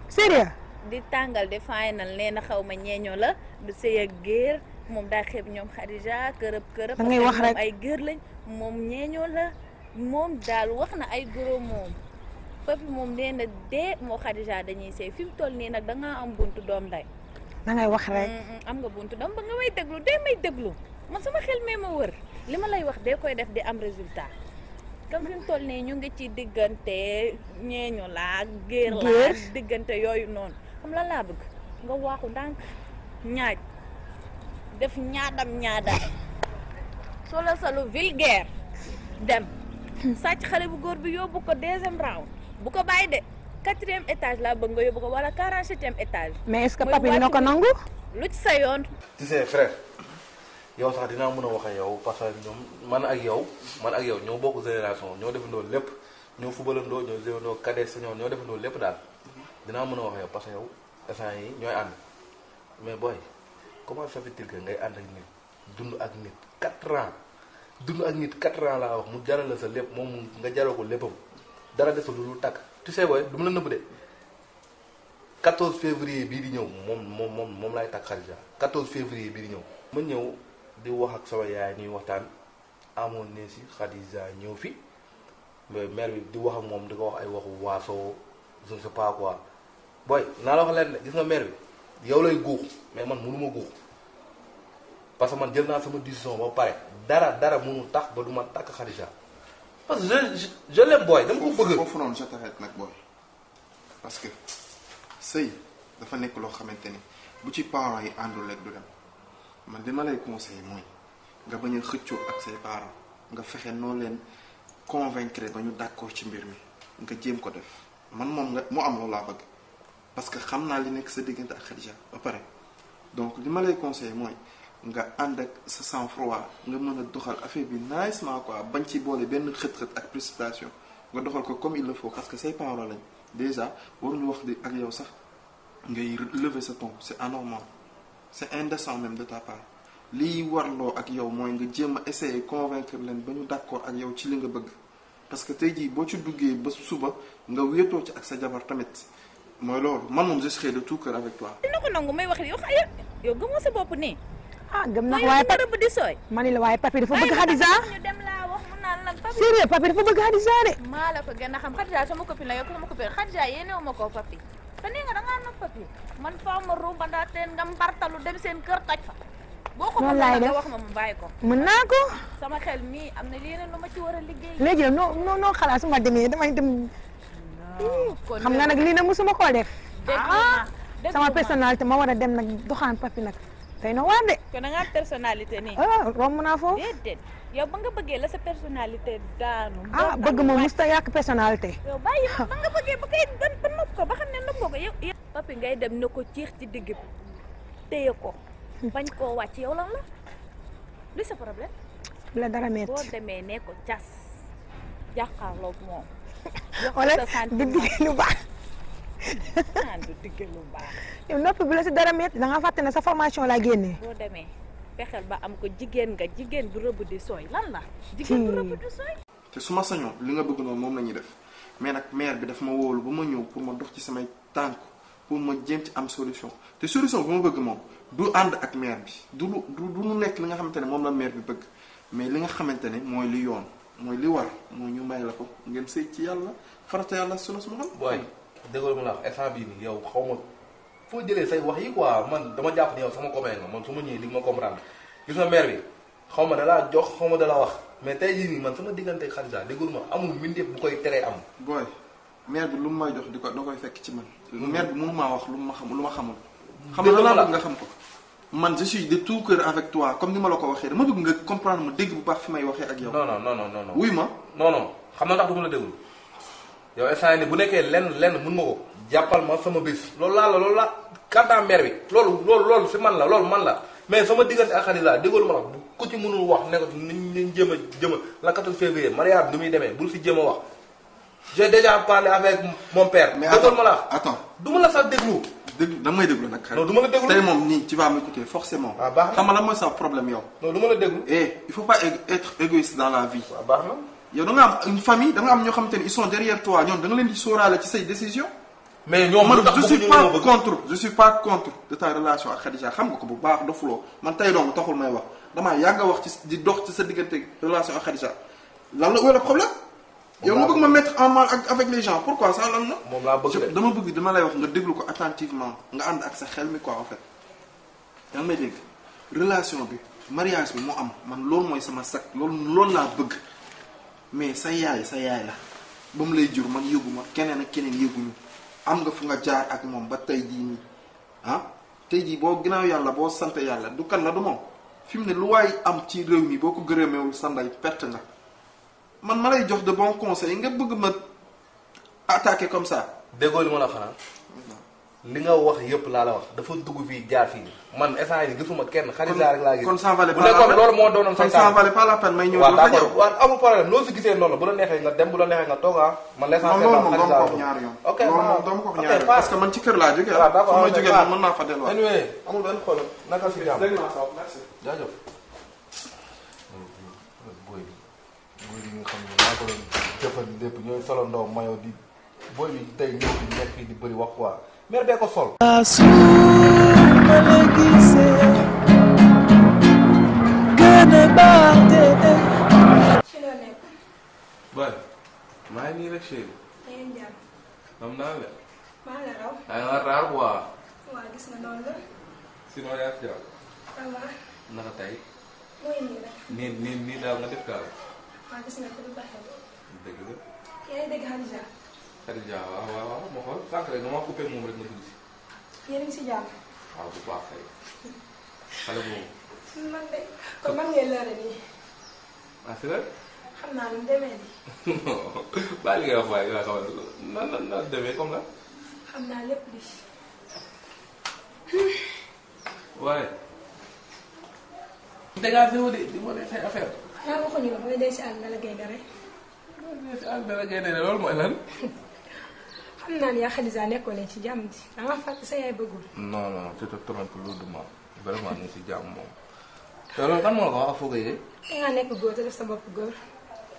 sérieux. di tàngal di final nee na xaw ma ñeeño la du sëy ak géer moom daa xeeb ñoom Khadija kërëb da ngay wax rek ay géer lañ moom ñeeño la moom daal wax na ay goro moom. papi moom nee na dee moo Khadija dañuy sëy fi mu toll nii nag dangaa am buntu doom day. da ngay wax rek. am nga buntu doom ba nga may déglu dee may déglu man sama xel mee ma wër li ma lay wax dee koy def di am résultat. comme fi mu toll nii ñu ngi ci diggante ñeeño laa géer laa diggante yooyu noonu xam lan laa bëgg nga waaxu ndànk ñaaj def ñaadam solo salu vulgaire dem sàcc xale bu góor bi yóbbu ko 2e round bu ko bàyyi de 4e étage laa bëgg nga yóbbu ko wala 47e étage. mais est-ce que papi dina ko nangu. lu ci sa yoon. tu sais frère yow sax dinaa mën a wax ak yow parce que ñoom man ak yow ñoo bokk génération ñoo defandoo lépp ñoo fubalandoo ñoo defandoo cadet senior ñoo defandoo lépp daal dinaa mën a wax ak yow parce que yow instant yi ñooy ànd mais booy comment ça fait-il que ngay ànd ak nit dund ak nit 4 ans dund ak nit 4 ans laa wax mu jaral la sa lépp moom nga jaral ko léppam dara desul lu dul takk tu sais booy du ma la nëbb de 14 février bii di ñëw moom laay takk Khadija 14 février bii di ñëw ma ñëw di wax ak sama yaay ñuy waxtaan amoon ne si Khadija ñëw fi mais mère bi di wax ak moom di ko wax ay waxu waaso je ne sais pas quoi booy naa la wax leen ne gis nga mère bi yow lay guux mais man mënu ma guux parce que man jël naa sama décision ba pare dara mënu tax ba du ma takk Khadija parce que je l'aime booy dama ko bëgg. foofu noonu je t'arrête nag booy parce que sëy dafa nekk loo xamante ni bu ci parents yi àndul rek du dem. man li ma lay conseiller mooy nga bañ a xëccoo ak say parents nga fexe noo leen convaincre ba ñu d'accord ci mbir mi nga jéem ko def man moom nga mu am loolu laa bëgg parce que xam naa li nekk sa diggante ak Khadija ba pare donc li ma lay conseiller mooy nga ànd ak sa sang-froid nga mën a doxal affaire bi nicement quoi bañ ci boole benn xët-xët ak précipitation nga doxal ko comme il le faut parce que say parents lañ déjà waruñu wax di ak yow sax ngay lever sa ton c'est anormal. c'est indécent même de ta part lii warloo ak yow mooy nga jéem a essayer convaincre leen ba ñu d'accord ak yow ci li nga bëgg parce que tey jii boo ci duggee ba suba nga wéetoo ci ak sa jabar tamit mooy loolu man moom je serai de tout cœur avec toi. dina ko nangu may wax yow gëmoo sa bopp nii. gëm na waaye papi di sooy. mani la waaye papi dafa bëgg Khadija. ñu dem laa wax mu naan nag papi. sérieux papi dafa bëgg Khadija de. maa la ko gën a xam Khadija sama copine la yow ko sama copine Khadija yéenewu ma ko papi. te nee nga da ngaa nopp papi man faaw ma rumba ndaa teen nga mbartalu dem seen kër toj fa boo ko noonu mën laay nga def wax ma mu bàyyi ko. mën naa ko. sama xel mii am na leneen lu ma ci war a liggéey. léegi nag noo xalaat su ma demee damay dem. xam nga nag lii nag musuma koo def. sama personnalité ma war a dem nag doxaan papi nag tey na waar de. kon da nga am personnalité nii. romb naa foofu. déedéet yow ba nga bëggee la sa personnalité daanu. bëgg moom musta yàq personnalité. yow bàyyi ma ba nga bëggee ba kay ba nopp ko ba xam ne nopp ko yow. papi ngay dem ne ko ciix ci digg bi téye ko bañ koo wàcc yow lan la lu sa problème. la dara metti boo demee ne ko cas jàkkaarloog moom. wala du digg lu baax. du digg lu baax. yow noppi bu la si dara metti da nga fàtte ne sa formation laa génnee. boo demee fexeel ba am ko jigéen nga jigéen bu rëbb di sooy lan la. jigéen bu rëbb di sooy. te su ma sañoon li nga bëgg noonu moom la ñuy def mais nag maire bi daf ma wóolu ba ma ñëw pour ma dox ci samay tànk pour ma jéem ci am solution te solution bi ma bëgg moom du ànd ak maire bi du lu nekk li nga xamante ne moom la maire bi bëgg mais li nga xamante ne mooy li yoon mooy li war mooy ñu may la ko ngeen sëy ci yàlla farata yàlla sunu suma xam. booy déggoo ma la wax instant bii nii yow xaw ma foo jëlee say wax yi quoi man dama jàpp ni yow sama copain nga man su ma ñëwee di ma comprendre gis nga maire bi xaw ma da laa jox xaw ma da la wax mais tey jii nii man sama diggante Khadija déggul ma amul mbindeef bu koy teree am. booy maire bi lu mu may jox da koy fekk ci man. maire bi mënu maa wax lu ma xamul. xam nga lan la nga xam ko. man je suis de tout cœur avec toi comme ni ma la ko waxee dama bëgg nga comprendre ma dégg bu baax fi may waxee ak yow. non. wuy ma. non xam na ndax du ma la déglu yow instant yii bu nekkee lenn mën nga ko jàppal ma sama bis loolu la kàddaa maire bi loolu si man la loolu man la mais sama diggante ak Khadija déggoolu ma la bu ko ci mënul wax ne ko nañ jéem a la 14 février mariage bi ni muy demee bul si jéem a wax j'ai déjà parlé avec mon père. mais déggoolu ma la attends du ma la sax déglu. da may déglu nag. non du ma la déglu tey moom nii tu vas m'écouter forcément. waaw baax na xam nga lan mooy sa problème yow. non du ma la déglu. il faut pas être égoïste dans la vie. waaw baax na. yow da nga am une famille da nga am ñoo xamante ne ils sont derrière toi ñoom da nga leen di sóoraale ci say décision. mais ñoom man je suis pas contre de ta relation ak Khadija xam nga ko bu baax dofuloo man tey donc taxul may wax damaa yàgg a wax ci di dox ci sa diggante relation ak Khadija lan la wala problème. yow nga bëgg ma mettre en mal avec les gens pourquoi ça lan la. moom laa bëgg dama bëgg dama lay wax nga déglu ko attentivement nga ànd ak sa xel mi quoi en fait. yaa ngi may dégg relation bi mariage bi moo am man loolu mooy sama sac loolu laa bëgg mais sa yaay la ba mu lay jur man yëguma keneen ak keneen yëguñu am nga fu nga jaar ak moom ba tey jii nii tey jii boo ginnaaw yàlla boo sant yàlla du kan la du moom fi mu ne lu waay am ci réew mi boo ko gërëmeewul sa ndey perte nga. man ma lay jox de bons conseils nga bëgg ma attaquer comme ça. déggoo li ma la xanaa li nga wax yëpp laa la wax dafa dugg fii jaar fii man instant yii gisuma kenn Khadija rek laa gis. kon ça valait pas la peine loolu moo doonoon kon ça valait pas la peine may ñëw. waaw d'accord waaw amul problème loo si gisee noonu la bu la neexee nga dem bu la neexee nga toog man l'essentiel loolu moom dama ko wax ñaari yoon. ok loolu dama ko wax ñaari yoon parce que man ci kër laa jógee. waaw d'accord ma jógee mën naa fa delluwaat. anyway amul benn problème naka si jàmm. dégg naa sax merci. jaajëf. booy bi nga xam ne maa ko doon jëfal lépp ñooy solo ndaw mayo di booy bi tey ñëw fi nekk fii di bëri wax quoi mère bee ko sol. su ma la gisee gën a baax de. ci loo nekk. booy maa ngi nii rek chéri. xam naa la. maa la raw. da nga raar quoi. waaw gis nga noonu la. sinon yaa ci jàll. ça va. naka tey. mooy nii rek. nii daal nga def kaal. waaw gis nga ko du baaxee. dëgg la. yaa ngi dégg Khadija. Khadija waaw ma xool sànq rek nga ma coupé moom rek nga dugg si. yéen a ngi si jàmm. waaw bu baax kay. xale boobu. man de kon man ngay lëre nii. ah c'est vrai. xam naa nu mu demee nii. baa li ngay wax waaye nga xamante nan demee comme la. xam naa lépp di. waaye. dégagé wu de di wane say affaire. xanaa waxuñu la booy dee si àll nga la gaynde rek. si àll dara gaynde loolu mooy lan. xam naa ne yaa Khadija nekkoon nañ ci jàmm ji da nga fàtte sa yaay bëggul. non tu te trompes lourdement vraiment ñu si jàmm moom. te loolu kan moo la ko wax ak foo ko yëgee. da ngaa nekk góor te def sa bopp góor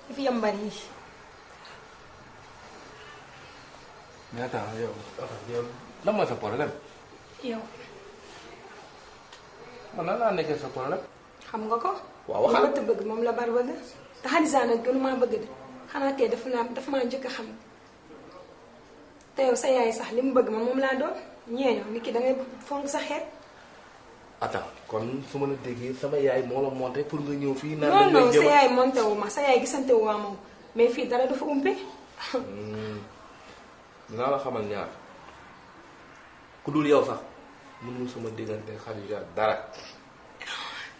di fi yambar yi. mais attends yow lan mooy sa problème. yow. man nan laa nekkee sa problème. xam nga ko. waaw waxal li ma bëgg moom la bar bëgg te Khadija nag gënu maa bëgg de xanaa kay dafa maa njëkk a xam te yow sa yaay sax li mu bëgg man moom laa doon ñeeño nit ki da ngay fonk sa xeet. attends kon su ma la déggee sama yaay moo la monté pour nga ñëw fii. non non sa yaay monté wu ma sa yaay gisante wu ma moom mais fii dara dafa umpe. dinaa la xamal ñaar ku dul yow sax mënul sama diggante Khadija dara.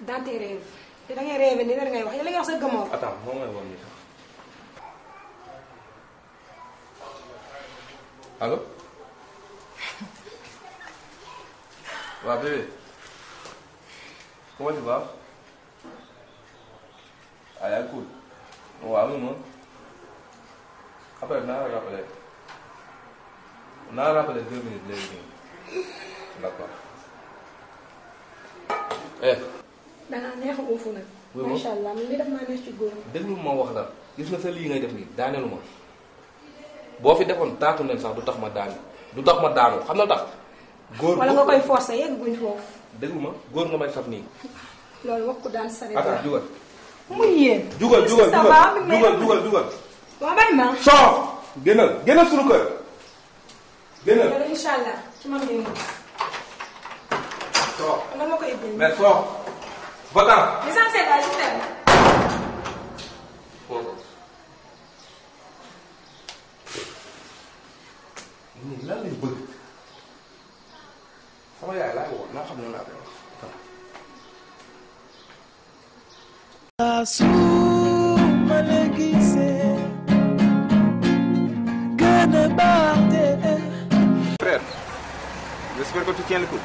dans tes rêves te da ngay rêvé ni da ngay wax yow li nga wax sa gëmoo. attends moom mooy woon nii sax allo waaw bébé comment tu vas ah yaa cool waaw moom après naa la rappeler 2 minutes léegi d'accord. da ngaa neex a uufu nag. macha allah li def maa neex ci góor. déglu ma wax la gis nga sa lii ngay def nii daaneelu ma boo fi defoon taatu nen sax du tax ma daanu xam na tax. góor wala nga koy forcer yegg guñ foofu. déglu ma góor nga may saf nii. loolu wax ko daan sare. attends jugal. muy yéen. jugal. waaw bay ma. soo génnal suñu kër. génnal loolu incha allah ci man ngay mën. soo nga ma koy indi. mais soo. vacant. l'essentiel daal ci terme. nii lan lay bëgg sama yaay laay woo naa xam ne laa koy wax. su ma la gisee gën a baax de. frère j'espère que tu tiens le coup.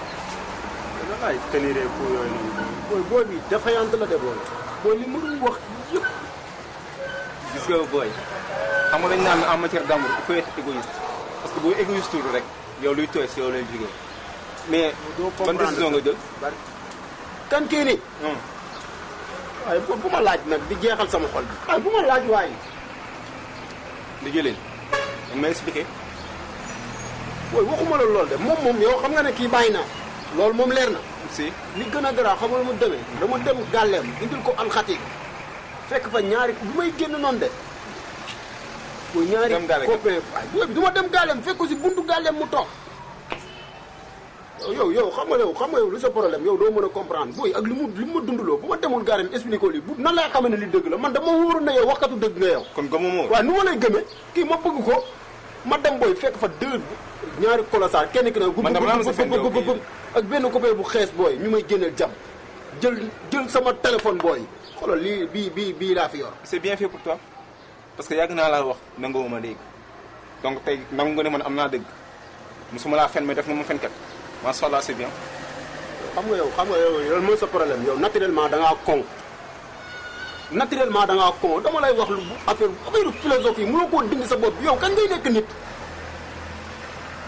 da ngay tenir coup yooyu noonu. booy bi défaillante la de booy li mënul wax yëpp. gis nga booy xam nga dañ naan en matière d'amour il faut être égoïste parce que boo égoïste tuuti rek yow luy tooy si yow lay jógee mais ban décision nga jël. kan kii nii. waaye bu ma laaj nag di jeexal sama xol bi. waaye bu ma laaj waaye. di jëlee dañ may expliquer. booy waxuma la lool de moom yow xam nga ne kii bàyyi naa loolu moom leer na. si li gën a garaaw xam nga mu demee. dama dem gàlleem indil ko alxati fekk fa ñaari bu may génn noonu de. booy ñaari copain waaye booy bi du ma dem gàlleem fekk ko si buntu gàlleem mu toog. yow xam nga yow lu sa problème yow doo mën a comprendre booy ak li mu ma dundaloo bu ma demul gàlleem expliqué ko lii bu nan lay xamee ne li dëgg la man dama wóoroon na yow waxkatu dëgg nga yow. kon gëmoo ma waaw nu ma lay gëmee kii ma bëgg ko ma dem booy fekk fa ñaari colossal kenn ki nag. man dama am sa fen ak benn copain bu xees booy ñu may génneel jàmm jël sama téléphone booy xoolal lii bii laa fi yor. c'est bien fait pour toi parce que yàgg naa laa wax nangoo ma dégg donc tey nangu nga ne man am naa dëgg musuma laa fen mais def na ma fenkat macha allah c'est bien. xam nga yow mooy sa problème yow naturellement da ngaa con dama lay wax lu affaire philosophie mënoo koo dindi sa bopp yow kan ngay nekk nit.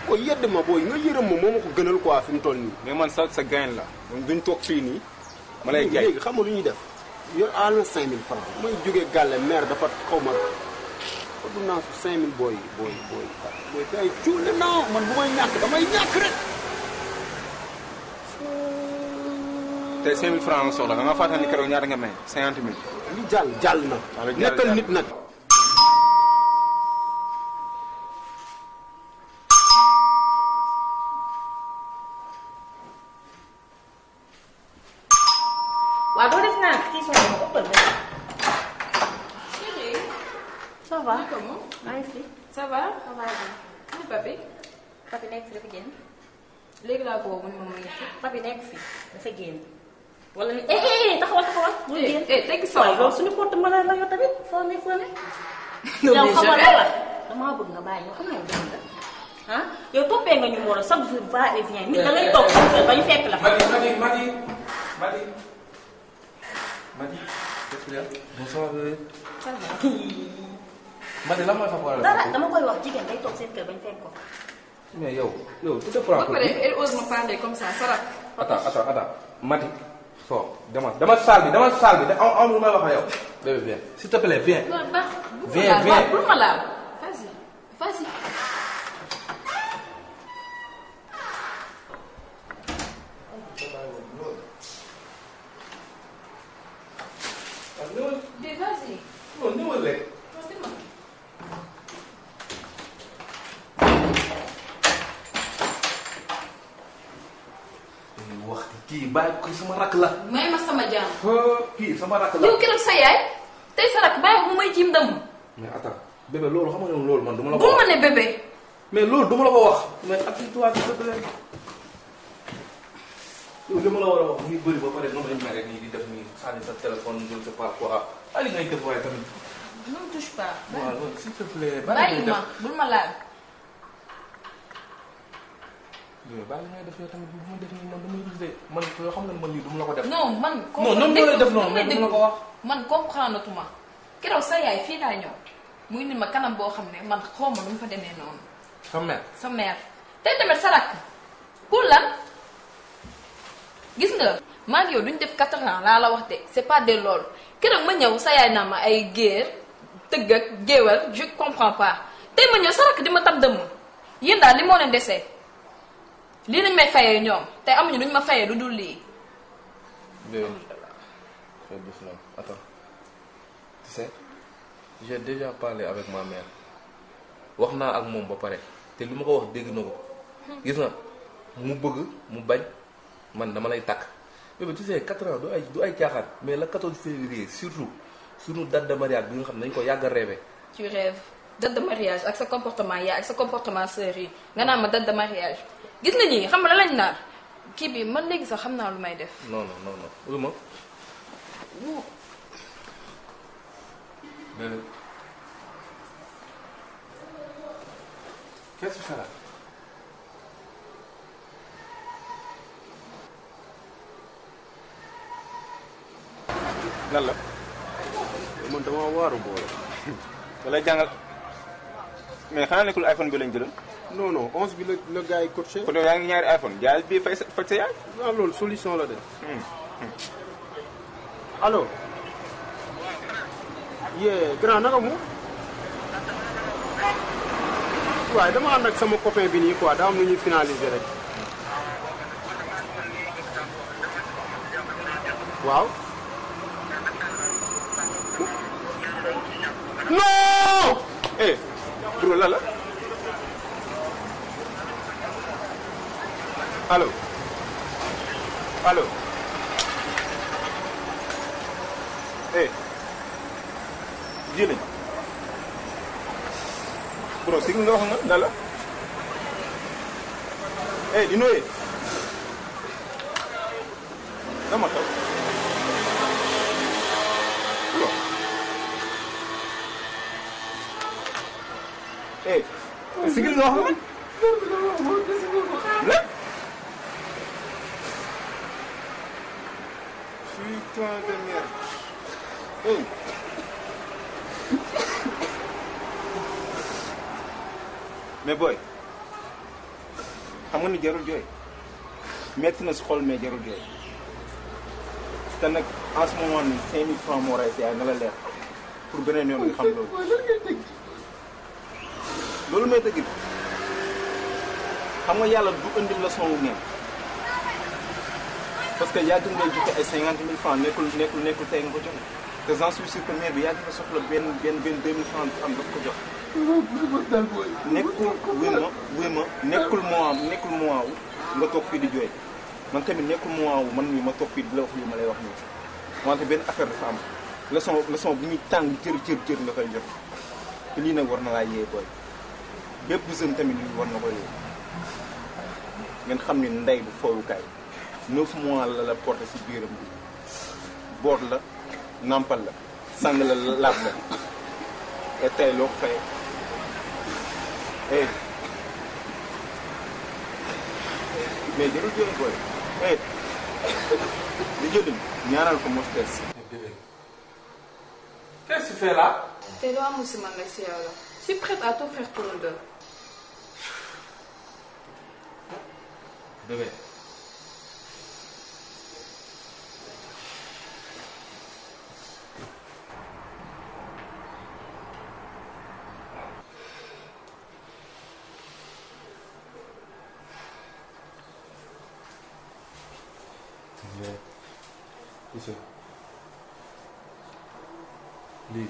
booy yedd ma booy nga yërëm ma moo ma ko gënal quoi fi mu toll nii. mais man sa gain la donc duñ toog fii nii. ma lay jaay léegi xam nga lu ñuy def yor àll na 5000 francs may jógee gàlle maire dafa xaw ma du naa su 5000 booy kay cuule non man bu may ñàkk damay ñàkk rek. tey 5000 francs nga soxla nga fàttali ni keroog ñaata nga may 50 000. li jàll na. nekkal nit nag. waaw doo def naa kii sama bopp ëppal na. chérie. ça va. comment. maa ngi fi. ça va. ça va bien. ana papi. papi nekk fi dafa génn. léegi laa ko woo mu ne ma mu ngi fi. papi nekk fi dafa génn. wala ni taxawal. muy génn teggi sama waaye loolu suñu porte mën la yow tamit foo ne. non yow mais xamal jamais. la damaa bëgg nga bàyyi yow xam nga dëgg la ah yow toppee nga ñu moo chaque jour va et vient nit da ngay toog ba ñu fekk la fa. Madi, qu'est-ce qu'il y a? Bonsoir bébé. ça va. Madi lan mooy fa problème. dara dama koy wax jigéen day toog seen kër ba ñu fekk ko. mais yow tu te prends pour qui? elle ose me parler comme ça Sarah. Attends Madi soo demal salle bi am lu may wax ak yow. bébé viens s'il te plaît viens. loolu baax. viens bu ma laal vas-y. Vas-y. non ñëwal rek. wax kii bàyyi ko sama rakk la. may ma sama jaam. kii sama rakk la. yow keroog sa yaay tey sa rakk bàyyi bu may jiim damm. mais attends bébé loolu xam nga ne loolu man du ma la ko bu wax. ma ne bébé. mais loolu du ma la ko wax. mais appuie-toi s'il te plaît. yow li ma la war a wax muy bëri ba pare noonu lañ mel rek nii di def nii sànni sa téléphone je ne sais pas quoi ah li ngay def waaye tamit. ne me touche pas. waaw s'il te plaît. bàyyi ma bul ma laal. yow bàyyi li ngay def yow tamit bu ma def nii man damay rusé man yoo xam nga ne man lii du ma la ko def. non man. non non lay def noonu mais du ma la ko wax. man comprendre tuma keroog sa yaay fii laa ñëw muy ni ma kanam boo xam ne man xaw ma nu mu fa demee noonu. sa mère. sa mère tey tamit sa rakk pour lan gis nga maa ngi yow duñ def 4 ans laa la wax de c'est pas de loolu keroog ma ñëw sa yaay naa ma ay géer tëgg ak géewal je comprends pas tey ma ñëw sa rakk di ma tam dëmm yéen daal li moo leen desee lii nañ may fayee ñoom tey amuñu luñ ma fayee lu dul lii. Fais doucement. Attends. Tu sais, j'ai déjà parlé avec ma mère. wax naa ak moom ba pare te li ma ko wax dégg na ko. gis nga mu bëgg mu bañ man dama lay takk. bébé tu sais 4 ans du ay caaxaan mais le 14 février surtout sunu date de mariage bi nga xam ne dañu ko yàgg a rêvé. tu rêves date de mariage ak sa comportement yaa ak sa comportement sœur yi nga naan ma date de mariage gis nga ñii xam nga la lañ naan kii bi man léegi sax xam naa lu may def. non non non non wuyu ma. bébé. qu'est-ce que tu fais là. lan la. man dama waaru boole. da lay jàngal mais xanaa nekkul iPhone bi lañ jëloon. non non 11 bi la gars yi coaché. kon yow yaa ngi ñaari iPhone jaay bii fay sa yaay. waaw loolu solution la de. allo. yee grand naka mu. waaye dama ànd ak sama copain bi nii quoi daa am lu ñuy finaliser rek. waaw. non. bro la la. allo. allo. ji lañ. bro si nga wax nga la la. di nooyee. dama taw. sigil nga wax la. putain de merde. mais boy xam nga ni jarul jooy metti na si xol mais jarul jooy te nag en ce moment nii 5000 francs moo rey si yaay nga la leer pour beneen yoon nga xam loolu. loolu may dëgg xam nga yàlla du indi leçon wu ngeen parce que yàgg ngay joxe ay 50 000 francs nekkul tey nga ko joxe te j'en suis sûr que maire bi yàgg na soxla benn 2000 francs am daf ko jox. nekkul wuy ma nekkul mois wu nga toog fii di jooy man tamit nekkul mois wu man mii ma toog fii di la wax lii ma lay wax nii wante benn affaire dafa am leçon bu ñuy tàng jër nga koy jox te lii nag war na laa yee booy. bépp jeune tamit lii war na ko yee ngeen xam ni ndey bu fowukaay 9 mois la porté si biiram bi boot la nampal la sang la laab la et tey loo ko fayee mais jarul jooy booy li jëliñ ñaanal ko mos tees. qu'est-ce que tu fais là. te loo amul si man nag si yow la je suis prête à tout faire pour nous deux. bébé. lii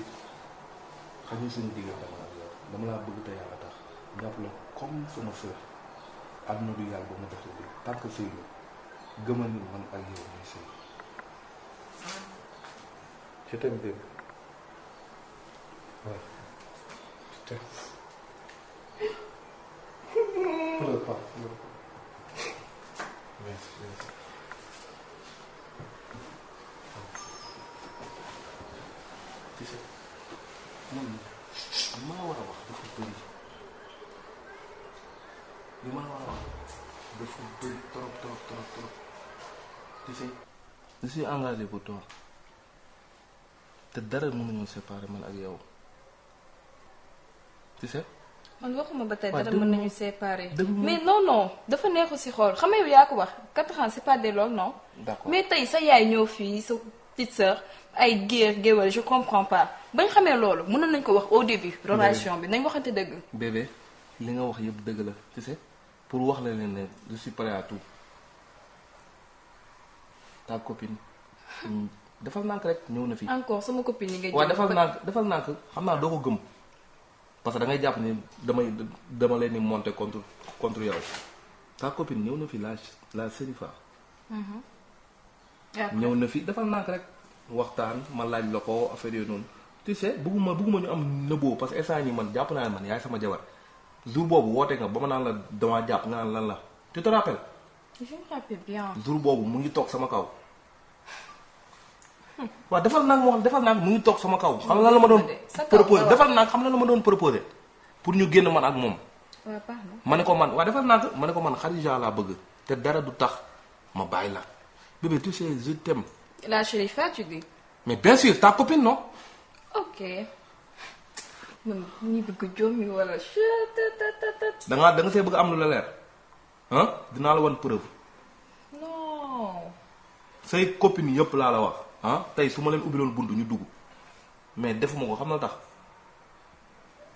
xañu suñu diggante ak yow dama laa bëgg te yàlla tax jàpp la comme sama sœur àdduna du yàlla ba ma def la tant que sëy gëmal ni man ak yow ñooy sëy. Je t'aime bébé. Ouais. Je t'aime. Pleure pas, pleure pas. Merci, merci. Tu sais, man li ma la war a wax dafa bëri. Li ma la war a wax dafa bëri trop trop trop trop. Tu sais, je suis engagé pour toi. te dara mënuñu séparer man ak yow. Tu sais. man waxuma ba tey dara mën nañu séparer. mais non non dafa neexu si xool xam nga yow yaa ko wax 4 ans c'est pas de loolu non. D'accord. mais tey sa yaay ñëw fii sa petite sœur ay géwél je comprends pas bañ xamee loolu mënoon nañ ko wax au début. relation bi nañ waxante dëgg. bébé li nga wax yëpp dëgg la tu sais pour wax la leen ne je suis prêt à tout. Ta copine defal nànk rek ñëw na fi. encore sama copine yi nga. waaw defal nànk xam naa doo ko gëm. parce que da ngay jàpp ni dama leen di monter contre yow. Ta copine ñëw na fi la Serifa. ñëw na fi defal nànk rek waxtaan ma laaj la ko affaire yooyu noonu. tu sais bëgguma ñu am nëbboo parce que instant yi man jàpp naa ne man yaay sama jabar jour boobu woote nga ba ma naan la dama jàpp nga naan lan la tu te rappelles. je me rappelle bien. jour boobu mu ngi toog sama kaw. waaw defal naa moo xam defal naa mu ngi toog sama kaw. xam na la ma doon proposé defal naa xam na la ma doon proposé pour ñu génn man ak moom. waaw baax na. ma ne ko man waaw defal naa ko ma ne ko man Khadija laa bëgg te dara du tax ma bàyyi la. bébé tu sais je t'aime. La Chérifa tu dis. mais bien sûr ta copine non. ok. man ñi bëgg jommi wala. da nga see bëgg am lu la leer ah dinaa la wan preuve. non. say copines yëpp laa la wax. ah tey su ma leen ubbiloon buntu ñu dugg mais defuma ko xam na tax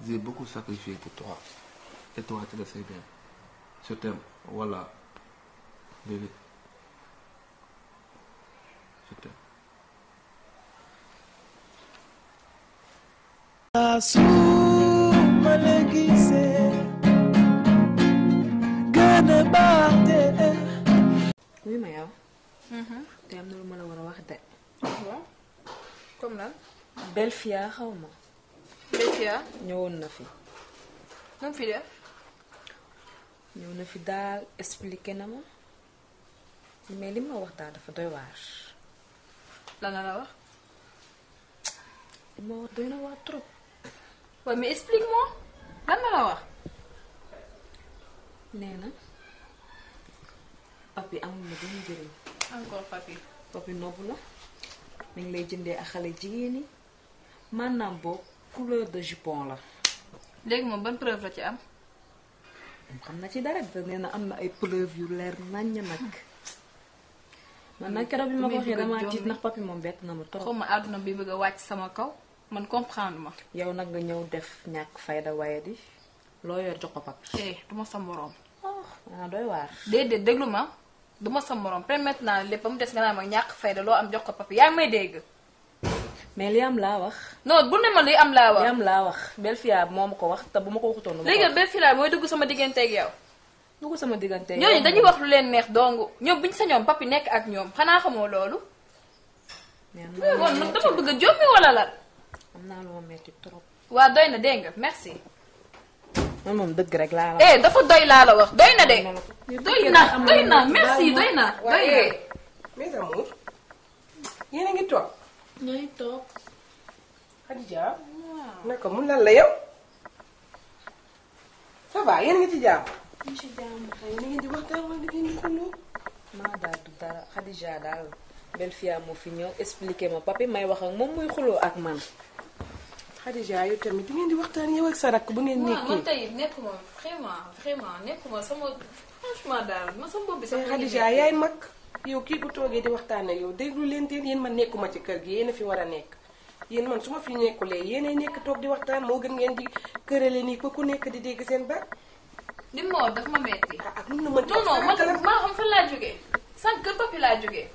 j'ai beaucoup sacrifié pour toi et toi tu le sais bien je t'aime voilà bébé je t'aime. Suma la gisee gën a baax te. oui ma yow. te am na lu ma la war a wax de. waaw comme lan. Belfia xaw ma. Belfia. ñëwoon na fi. nu mu fi def. ñëw na fi daal expliqué na ma mais li ma wax daal dafa doy waar. lan la wax. li ma wax doy na waar trop. waaw mais explique-moi lan la wax. nee na papi amul na benn njëriñ. encore papi nobbu la mi ngi lay jëndee ak xale jigéen ñi maanaam boobu couleur de jupon la. léegi moom ban preuve la ci am. xam na ci dara te nee na am na ay preuve yu leer naññ nag. man nag keroog bi ma ko waxee damaa tiit ndax papi moom bett na ma trop. xaw ma àdduna bi bëgg a wàcc sama kaw man comprendre ma. yow nag nga ñëw def ñàkk fayda waaye di loo yor jox ko papi. du ma sa moroom. ah doy waar. déedéet déglu ma. du ma sa morom permettre naa lépp ba mu des nga naa ma ñàkk fayda loo am jox ko papi yaa ngi may dégg. mais li am laa wax. non bu ne ma li am laa wax. li am laa wax Belfia moo ma ko wax te bu ma ko waxutoon. léegi Belfia mooy dugg sama digganteeg yow. dugg sama digganteeg yow ñooñu dañuy wax lu leen neex dong ñoom buñ sa ñoom papi nekk ak ñoom xanaa xamoo loolu. man dama bëgg a jommi wala lan. am naa lu ma metti trop. waa doy na dégg nga merci. man moom dëgg rek laa la. dafa doy laa la wax doy na de. doy na merci doy na. doy na mes amours yéen a ngi toog. ñooy toog. Khadija. naka mun lan la yow. ça va yéen a ngi ci jàmm. ñu ci jàmm. yéen a ngi di waxtaan wala di ngeen di xuloo. maa daal du dara Khadija daal Belfia moo fi ñëw expliqué ma papi may wax ak moom muy xuloo ak man. Khadija yow tamit di ngeen di waxtaan yow ak sa rakk bu ngeen nekkee. man tey nekkuma vraiment nekkuma sama franchement daal ma sama bopp bi sax. Khadija yaay mag yow kii bu toogee di waxtaan ak yow déglu leen teen yéen man nekkuma ci kër gi yéen a fi war a nekk yéen man su ma fi nekkulee yéenay nekk toog di waxtaan moo gën ngeen di kërale nii ko ku nekk di dégg seen baat. li ma wax daf ma metti. ak mun na mën non non man maa xam fan laa jógee sànq kër papi laa jógee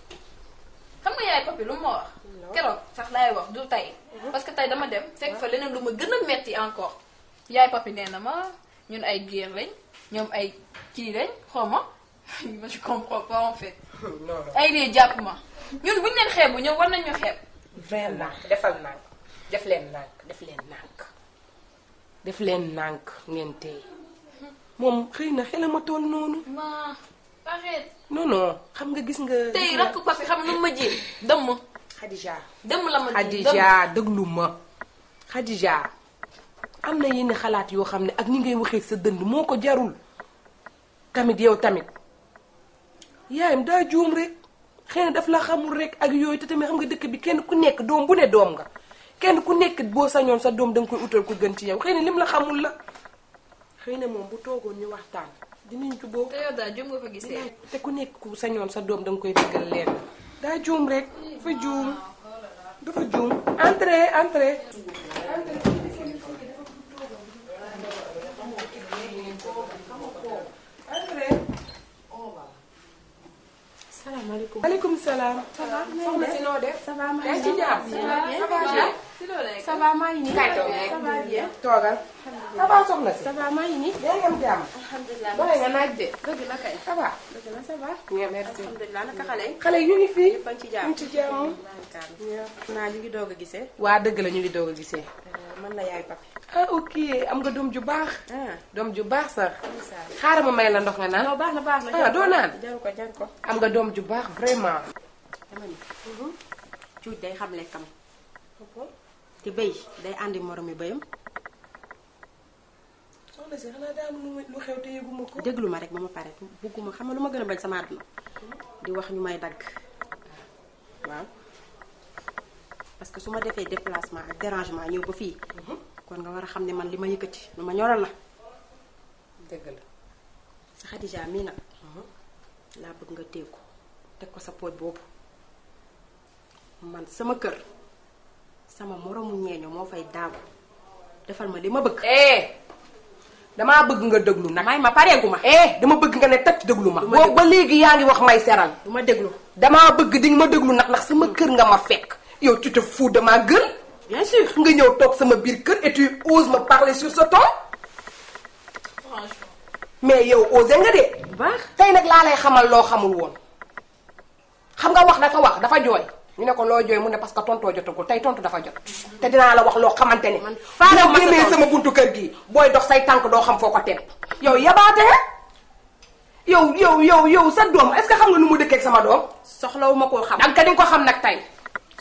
xam nga yaay papi lu ma wax. keroog sax laay wax du tey. parce que tey dama dem fekk fa leneen lu ma gën a metti encore yaay papi nee na ma ñun ay géer lañ ñoom ay kii lañ xaw ma je comprends pas en fait ay dee jàpp ma ñun buñ leen xeebu ñëw war nañu xeeb. vraiment defal nànk def leen nànk def leen nànk def leen nànk ngeen tey moom xëy na xel ma toll noonu. ma arrête. non xam nga gis nga. tey rakk papi xam nu ma ji dëmm. Khadija dëmm la ma ji Khadija déglu ma Khadija am na yenn xalaat yoo xam ne ak ñi ngay waxee sa dënd moo ko jarul tamit yow tamit yaayam daa juum rek xëy na daf la xamul rek ak yooyu te tamit xam nga dëkk bi kenn ku nekk doom bu ne doom nga kenn ku nekk boo sañoon sa doom danga koy utal ku gën ci yow xëy na lim la xamul la xëy na moom bu toogoon ñu waxtaan dinañ jubóo. te yow daal juum nga ko gisee. te ku nekk ku sañoon sa doom danga koy dëggal leen daa juum rek dafa juum entrée salaamaaleykum. maaleykum salaam. ça va soxna si noo def. ça va maa ngi ci jàmm. ça va maa ngi nii. kay toog rek toogal. ça va soxna si. ça va maa ngi nii. yaa ngi am jàmm. alhamdulilah. doole nga naaj de. dëgg la kay. ça va. dëgg la ça va. bien merci. alhamdulilah naka xale yi. xale yi ñu ngi fii. ñëpp a ngi ci jàmm. ñu ngi ci jàmm. naa ñu ngi doog a gisee. waa dëgg la ñu ngi doog a gisee. man la yaay papi. ah ok am nga doom ju baax. doom ju baax sax. xaaral ma may la ndox nga naan. non baax na. ah doo naan. jaru ko. am nga doom ju baax vraiment. dama ni. cuuj day xam lekkam. te béy day àndi moromi béyam. soxna si xanaa daa am lu xew te yëguma ko. déglu ma rek ba ma pare bugguma xam nga lu ma gën a bañ sama àdduna di wax ñu may dagg waaw parce que su ma defee déplacement ak dérangement ñëw ba fii kon nga war a xam ne man li ma yëkkati lu ma ñoral la. dëgg la. sa Khadija mii nag laa bëgg nga téye ko teg ko sa pooj boobu man sama kër sama moromu ñeeño moo fay daagu defal ma li ma bëgg. damaa bëgg nga déglu nag. may ma pareegu ma. dama bëgg nga ne tëj déglu ma. boobu ba léegi yaa ngi wax may seral. du ma déglu. damaa bëgg di nga ma déglu nag ndax sama kër nga ma fekk. yow tu te fous de ma gueule. bien sûr nga ñëw toog sama biir kër et tu oses me parler sur ce ton. franchement. mais yow osé nga de. baax tey nag laa lay xamal loo xamul woon. xam nga wax dafa jooy. ñu ne ko loo jooy mu ne parce que tontoo jotagul tey tontu dafa jot. te dinaa la wax loo xamante ne. man faa ma génnee sama buntu kër gi booy dox say tànk doo xam foo ko teg. yow yabaate nga. yow sa doom est-ce que xam nga nu mu dëkkee ak sama doom. soxlawu ma koo xam. ak ka di nga ko xam nag tey.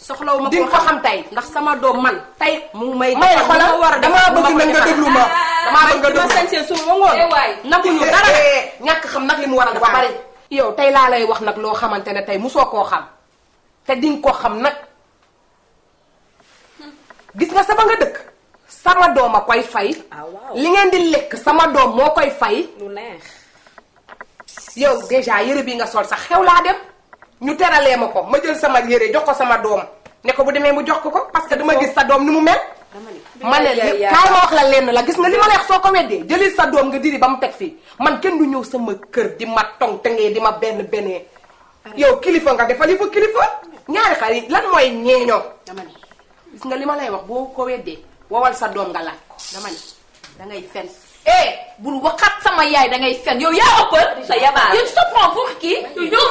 soxlawu ma di nga ko xam tey. ndax sama doom man tey mu may. may xoolal damaa bëgg na nga déglu ma. damaa bëgg nga déglu ma seen su ma ngoon. nabuñu dara ñàkk xam nag li mu war a dafa bari. yow tey laa lay wax nag loo xamante ne tey musoo koo xam. te di nga ko xam nag gis nga sama nga dëkk sama doom a koy fay. li ngeen di lekk sama doom moo koy fay. lu neex. yow déjà yëre bi nga sol sax xew laa dem ñu teralee ma ko ma jël sama yëre jox ko sama doom ne ko bu demee mu jox ko parce que dama gis sa doom ni mu mel. ma ne kaay ma wax la lenn la gis nga li ma lay wax soo ko weddee jëli sa doom nga diri ba mu teg fii man kenn du ñëw sama kër di ma tong te ngee di ma benee. yow kilifa nga defal li fa kilifa. ñaari xarit lan mooy ñeeñoo. dama ni gis nga li ma lay wax boo ko weddee wowal sa doom nga laaj ko. dama ni dangay fen. bul waxat sama yaay dangay fen yow yaa ëppal. sa yabaat yow tu te prends pour qui. yow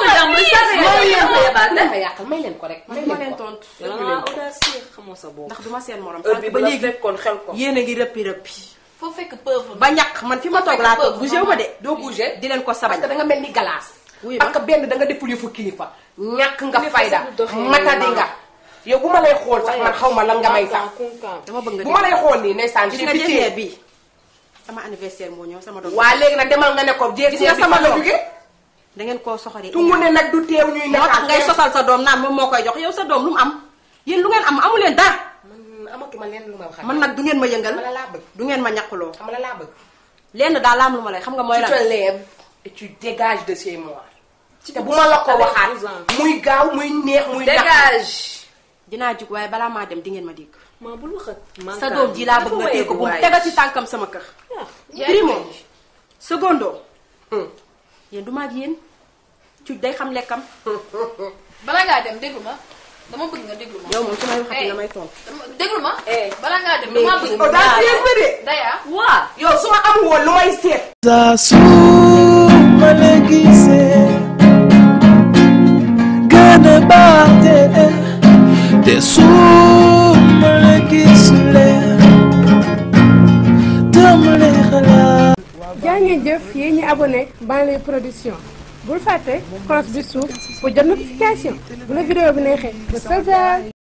dafa yàqal may leen ko rek. may leen tontu. xamoo sa bopp. ndax duma seen morom. ba léegi kon xel ko. yéen a ngi rëppi. foo fekk pauvre. ba ñàkk man fi ma toog laa toog bougé wu ma de. doo bougé di leen ko sabañ. parce que da nga mel ni galaas. parce que benn da nga deful yëfu kilifa. ñàkk nga fayda matadi nga. yow bu ma lay xool sax man xaw ma lan nga may sax. dama bëgg nga bu ma lay xool nii ndeysaan. gis nga dernier bi sama anniversaire moo ñëw sama doom. waa léegi nag demal nga ne ko gis nga sama la jóge. da ngeen koo soxoree. tungu ne nag du teew ñuy nekk. moo tax ngay sosal sa doom naan moom moo koy jox yow sa doom lu mu am. yéen lu ngeen am amu leen dara. man amatuma lenn lu ma wax. man nag du ngeen ma yëngal. xam la laa bëgg. du ngeen ma ñàkkuloo. xam la laa bëgg. lenn daal laa am lu ma lay xam nga mooy lan. tu te lèves et tu dégages de chez moi. te bu ma la ko waxaat muy gaaw muy neex muy. dégage. dinaa jug waaye balaa maa dem di ngeen ma dégg. maa bul waxat. sa doom ji laa bëgg nga dégg bu mu tega ci tànkam sama kër. primo secondo. yéen du ma ak yéen cuuj day xam lekkam. bala ngaa dem déglu ma dama bëgg nga déglu ma. yow moom su may waxati nga may tontu. déglu ma. bala ngaa dem dama bëgg. daya waaw yow su ma amul woon lu may seet. saa su ma la gisee baate te suma la gisulee dama lay xalaat. jaa ngeen jëf yéen ñi abonné Banlieue Production bul fàtte cloche bi suuf pour jot notification bu la vidéo bi neexee ba